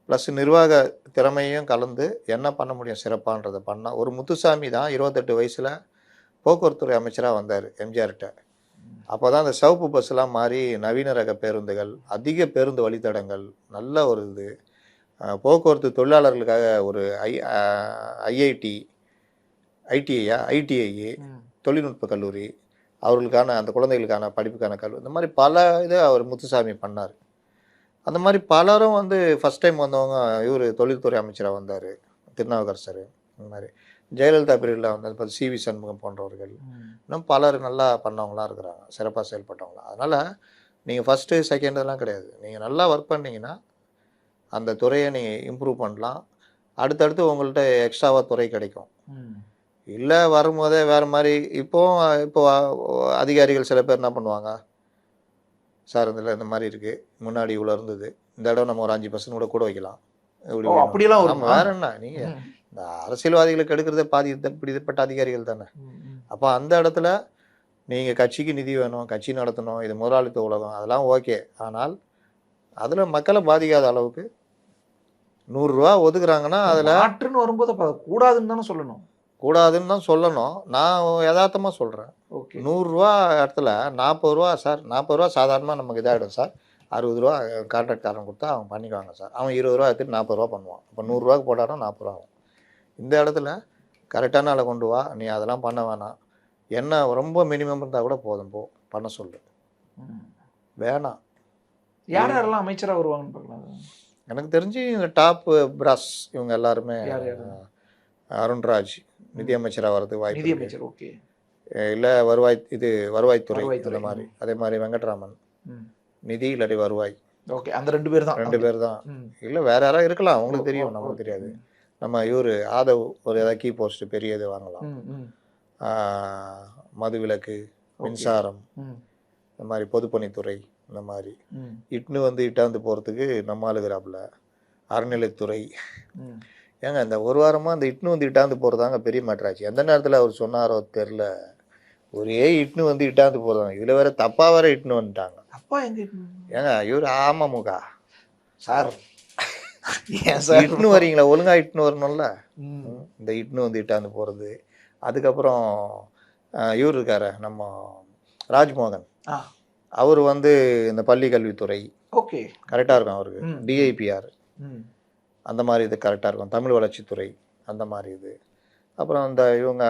ப்ளஸ் நிர்வாக திறமையும் கலந்து என்ன பண்ண முடியும் சிறப்பான்றதை பண்ணால். ஒரு முத்துசாமி தான் 28 வயசில் போக்குவரத்துறை அமைச்சராக வந்தார் எம்ஜிஆர்கிட்ட. அப்போ தான் அந்த சிவப்பு பஸ்ஸெலாம் மாறி நவீன ரக பேருந்துகள், அதிக பேருந்து வழித்தடங்கள், நல்ல ஒரு இது, போக்குவரத்து தொழிலாளர்களுக்காக ஒரு ஐடிஐ தொழில்நுட்ப கல்லூரி, அவர்களுக்கான அந்த குழந்தைகளுக்கான படிப்புக்கான கல்லூரி, இந்த மாதிரி பல இதை அவர் முத்துசாமி பண்ணார். அந்த மாதிரி பலரும் வந்து ஃபஸ்ட் டைம் வந்தவங்க, இவர் தொழில்துறை அமைச்சராக வந்தார் திருநாவுக்கரசர். இந்த மாதிரி ஜெயலலிதா பீரியடில் வந்து இப்போ சிவி சண்முகம் போன்றவர்கள், இன்னும் பலர் நல்லா பண்ணவங்களாம் இருக்கிறாங்க, சிறப்பாக செயல்பட்டவங்களாம். அதனால் நீங்கள் ஃபஸ்ட்டு செகண்ட் இதெல்லாம் கிடையாது. நீங்கள் நல்லா ஒர்க் பண்ணிங்கன்னா அந்த துறையை நீங்கள் இம்ப்ரூவ் பண்ணலாம். அடுத்தடுத்து உங்கள்கிட்ட எக்ஸ்ட்ராவாக துறை கிடைக்கும். இல்லை வரும்போதே வேறு மாதிரி. இப்போ அதிகாரிகள் சில பேர் என்ன பண்ணுவாங்க, சார் இதில் இந்த மாதிரி இருக்குது, முன்னாடி இவ்வளோ இருந்தது, இந்த இடம் நம்ம ஒரு 5% கூட வைக்கலாம், அப்படியெல்லாம் நம்ம வேற என்ன, நீங்கள் இந்த அரசியல்வாதிகளுக்கு எடுக்கிறத பாதி இப்படிப்பட்ட அதிகாரிகள் தானே. அப்போ அந்த இடத்துல நீங்கள் கட்சிக்கு நிதி வேணும், கட்சி நடத்தணும், இது முதலாளித்துவ உலகம், அதெல்லாம் ஓகே. ஆனால் அதில் மக்களை பாதிக்காத அளவுக்கு 100 ரூபா ஒதுக்குறாங்கன்னா அதில் மாற்றுன்னு வரும்போது கூடாதுன்னு தானே சொல்லணும். கூடாதுன்னு தான் சொல்லணும். நான் யதார்த்தமாக சொல்கிறேன். ஓகே, 100 ரூபா இடத்துல 40 ரூபா சார், 40 ரூபா சாதாரணமாக நமக்கு இதாகிடும் சார். 60 ரூபா கான்ட்ராக்ட்காரன் கொடுத்தா அவன் பண்ணிக்குவாங்க சார். அவன் 20 ரூபா எடுத்துட்டு 40 ரூபா பண்ணுவான். இப்போ 100 ரூபாய்க்கு போட்டாலும் 40 ரூபா ஆகும். இந்த இடத்துல கரெக்டான ஆளை கொண்டு வா, நீ அதெல்லாம் பண்ண வேணாம், என்ன ரொம்ப மினிமம் இருந்தால் கூட போதும், பண்ண சொல்லு, வேணாம். யார் யாரெல்லாம் அமைச்சராக வருவாங்கன்னு பார்க்கலாம். எனக்கு தெரிஞ்சு இந்த டாப் பிராஸ் இவங்க எல்லாருமே, அருண்ராஜ் நிதியமைச்சராக வர்றதுக்கு வாய்ப்பு. நிதியமைச்சர் ஓகே, இல்லை வருவாய்த்துறை இந்த மாதிரி. அதே மாதிரி வெங்கட்ராமன் நிதி இல்லாட்டி வருவாய். ஓகே, அந்த 2 பேர் தான். 2 பேர் தான். இல்லை வேற யாராவது இருக்கலாம், அவங்களுக்கு தெரியும், நமக்கு தெரியாது. நம்ம இவர் ஆதவ் ஒரு ஏதாவது கீ போஸ்ட் பெரிய இது வாங்கலாம். மதுவிலக்கு, மின்சாரம், இந்த மாதிரி பொதுப்பணித்துறை, இந்த மாதிரி இட்டாந்து போகிறதுக்கு நம்ம ஆளுகிறாப்புல. அறநிலைத்துறை ஏங்க இந்த ஒரு வாரமாக அந்த இட்டாந்து போகிறதாங்க பெரிய மேட்ராச்சு. எந்த நேரத்தில் அவர் சொன்னாரோ தெரில, ஒரே இட்டாந்து போகிறதாங்க. இதில் வேற தப்பாக வேற வந்துட்டாங்க. அப்பா எங்க ஏங்க இவர் அமமுக சார், ஏன் சார் இட்டுன்னு வரீங்களா, ஒழுங்கா இட்டுன்னு வரணும்ல. ம். இந்த இட்டுன்னு வந்து இட்டாந்து போகிறது. அதுக்கப்புறம் இவர் இருக்காரு நம்ம ராஜ்மோகன், ஆ அவர் வந்து இந்த பள்ளி கல்வித்துறை ஓகே. கரெக்டாக இருக்கும் அவருக்கு. ம். டிஐபிஆர் ம். அந்த மாதிரி இது கரெக்டாக இருக்கும். தமிழ் வளர்ச்சித்துறை அந்த மாதிரி இது. அப்புறம் இந்த இவங்க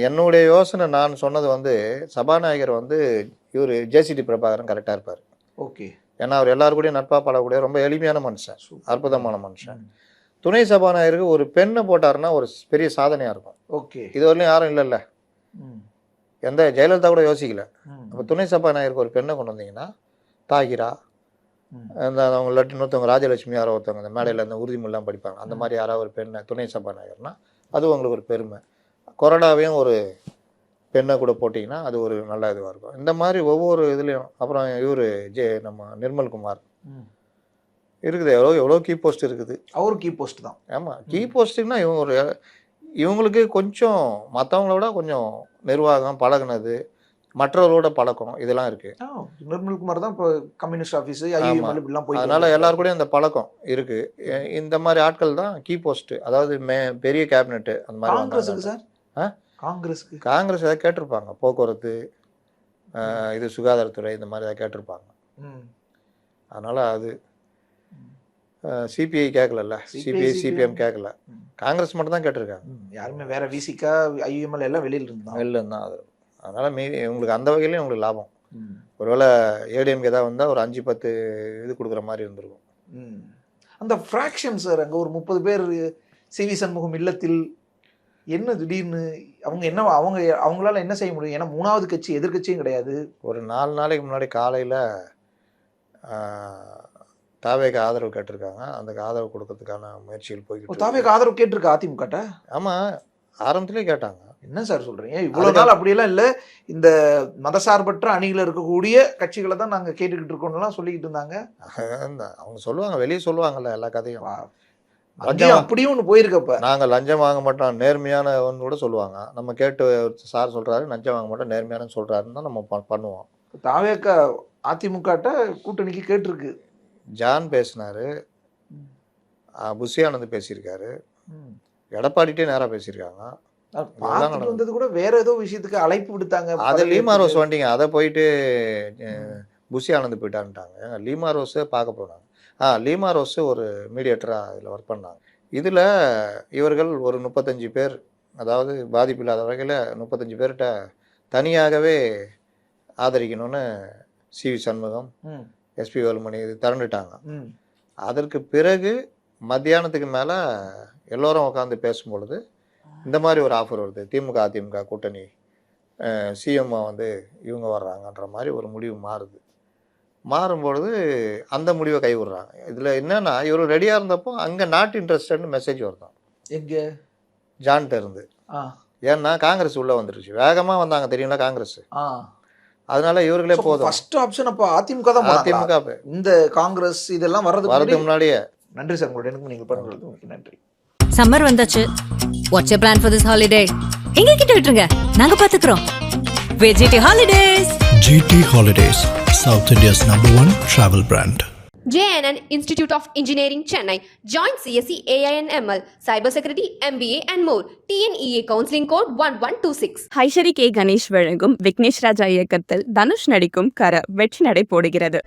என்னுடைய யோசனை நான் சொன்னது வந்து சபாநாயகர் வந்து இவர் ஜேசிடி பிரபாகரன் கரெக்டாக இருப்பார். ஓகே. ஏன்னா அவர் எல்லாரு கூடயும் நட்பாக பழக்கூடிய ரொம்ப எளிமையான மனுஷன், அற்புதமான மனுஷன். ம். துணை சபாநாயகருக்கு ஒரு பெண்ணை போட்டாருன்னா ஒரு பெரிய சாதனையாக இருக்கும். ஓகே. இது வரலையும் யாரும் இல்லைல்ல, ம். எந்த ஜெயலலிதா கூட யோசிக்கல. ம். அப்போ துணை சபாநாயகருக்கு ஒரு பெண்ணை கொண்டு வந்தீங்கன்னா தாகிரா, ம். அந்த அவங்க இல்லாட்டி இன்னொருத்தவங்க ராஜலட்சுமி யாரோ ஒருத்தவங்க இந்த மேடையில் அந்த உறுதிமொழிலாம் படிப்பாங்க, அந்த மாதிரி யாராவது ஒரு பெண்ணை துணை சபாநாயகர்னா அது உங்களுக்கு ஒரு பெருமை. கொறடாவையும் ஒரு பெண்ணை கூட போட்டிங்கன்னா அது ஒரு நல்ல இதுவாக இருக்கும். இந்த மாதிரி ஒவ்வொரு இதுலேயும். அப்புறம் இவர் நம்ம நிர்மல்குமார் ம். இருக்குது, எவ்வளோ கீ போஸ்ட் இருக்குது. அவரு கீ போஸ்ட் தான். ஆமாம், கீ போஸ்ட்டுன்னா இவங்களுக்கு கொஞ்சம் மற்றவங்களோட கொஞ்சம் நிர்வாகம் பழகுனது, மற்றவர்களோட பழக்கம் இதெல்லாம் இருக்குது. நிர்மல்குமார் தான் இப்போ கம்யூனிஸ்ட் ஆஃபீஸ் ஐஎம்எல் இப்படிலாம் போய் அதனால் எல்லாரு கூடயும் அந்த பழக்கம் இருக்குது. இந்த மாதிரி ஆட்கள் தான் கீ போஸ்ட்டு, அதாவது பெரிய கேபினெட்டு அந்த மாதிரி. காங்கிரஸுக்கு சார் காங்கிரஸுக்கு காங்கிரஸ் ஏதாவது கேட்டிருப்பாங்க, போக்குவரத்து, இது சுகாதாரத்துறை இந்த மாதிரி ஏதாவது கேட்டிருப்பாங்க. ம். அதனால் அது சிபிஐ கேட்கல, சிபிஐ சிபிஎம் கேட்கல, காங்கிரஸ் மட்டும் தான் கேட்டிருக்காங்க. யாருமே வேற விசிகா ஐஎம்எல் எல்லாம் வெளியில் இருந்தாங்க. வெளில இருந்தால் அது. அதனால் உங்களுக்கு அந்த வகையிலையும் உங்களுக்கு லாபம். ம். ஒருவேளை ஏடிஎம்கே தான் வந்தால் ஒரு 5-10 இது கொடுக்குற மாதிரி இருந்திருக்கும். ம். அந்த ஃப்ராக்ஷன் சார் அங்கே ஒரு 30 பேர் சிவி சண்முகம் இல்லத்தில் என்ன திடீர்னு அவங்க என்ன அவங்களால என்ன செய்ய முடியும்? ஏன்னா 3வது கட்சி எதிர்கட்சியும் கிடையாது. ஒரு 4 நாளைக்கு முன்னாடி காலையில் தாவேக்கு ஆதரவு கேட்டிருக்காங்க. அந்த ஆதரவு கொடுக்கறதுக்கான முயற்சிகள் போய்கிட்டு. தாவேக்கு ஆதரவு கேட்டிருக்கா அதிமுக? ஆமாம், ஆரம்பத்திலே கேட்டாங்க. என்ன சார் சொல்றீங்க? இவ்வளவு நாள் அப்படியெல்லாம் இல்லை, இந்த மதசார்பற்ற அணியில் இருக்கக்கூடிய கட்சிகளை தான் நாங்கள் கேட்டுக்கிட்டு இருக்கோம்லாம் சொல்லிக்கிட்டு இருந்தாங்க. அவங்க சொல்லுவாங்க, வெளியே சொல்லுவாங்கல்ல எல்லா கதையும். அப்படியும் ஒன்று போயிருக்கப்ப நாங்கள் லஞ்சம் வாங்க மாட்டோம் நேர்மையான கூட சொல்லுவாங்க. நம்ம கேட்டு சார் சொல்கிறாரு லஞ்சம் வாங்க மாட்டோம் நேர்மையான சொல்கிறாருன்னு தான் நம்ம பண்ணுவோம். தாவேக்கா அதிமுகட்ட கூட்டணிக்கு கேட்டிருக்கு. ஜான் பேசினாரு, புஷி ஆனந்த் பேசியிருக்காரு, எடப்பாடிட்டே நேராக பேசியிருக்காங்க. பார்த்துட்டு வந்தது கூட வேற ஏதோ விஷயத்துக்கு அழைப்பு விடுத்தாங்க. அதை லீமா ரோஸ் வந்துட்டீங்க, அதை போயிட்டு புஷி ஆனந்த் போயிட்டான்ட்டாங்க. ஏங்க லீமா ரோஸை பார்க்க போனாங்க. லீமா ரோஸ் ஒரு மீடியேட்டராக இதில் ஒர்க் பண்ணாங்க. இதில் இவர்கள் ஒரு 35 பேர், அதாவது பாதிப்பு இல்லாத வகையில் 35 பேர்கிட்ட தனியாகவே ஆதரிக்கணும்னு சிவி சண்முகம், எஸ்பி வேலுமணி இது திரண்டுட்டாங்க. அதற்கு பிறகு மத்தியானத்துக்கு மேலே எல்லோரும் உட்காந்து பேசும்பொழுது இந்த மாதிரி ஒரு ஆஃபர் வருது, திமுக அதிமுக கூட்டணி சிஎம் வந்து இவங்க வர்றாங்கன்ற மாதிரி ஒரு முடிவு மாறும்பொழுது அந்த முடிவை கைவிடுறாங்க. இதில் என்னன்னா இவர் ரெடியாக இருந்தப்போ அங்கே நாட் இன்ட்ரெஸ்டட்னு மெசேஜ் வருதான் எங்கே ஜான்கிட்ட இருந்து. ஏன்னா காங்கிரஸ் உள்ளே வந்துருச்சு, வேகமாக வந்தாங்க தெரியுங்களா காங்கிரஸ். அதனால இவர்களே போதும். ஃபர்ஸ்ட் ஆப்ஷன் அப்போ அதிமுக தான். அதிமுக இந்த காங்கிரஸ் இதெல்லாம் வரதுக்கு முன்னாடியே. நன்றி சார், உங்களுடைய எனக்கு நீங்கள் பண்ணுறது நன்றி. சம்மர் வந்தாச்சு. What's your plan for this holiday? எங்க கிட்ட விட்டுருங்க, நாங்க பாத்துக்கிறோம். விஜிடி holidays. GT Holidays, South India's #1 travel brand. JNN Institute of Engineering Chennai. Join CSE AINML, Cybersecurity, MBA and more. TNEA Counseling Code 1126. Ishari K Ganesh வழங்கும் விக்னேஷ் ராஜா இயக்கத்தில் தனுஷ் நடிக்கும் கர வெற்றி நடை போடுகிறது.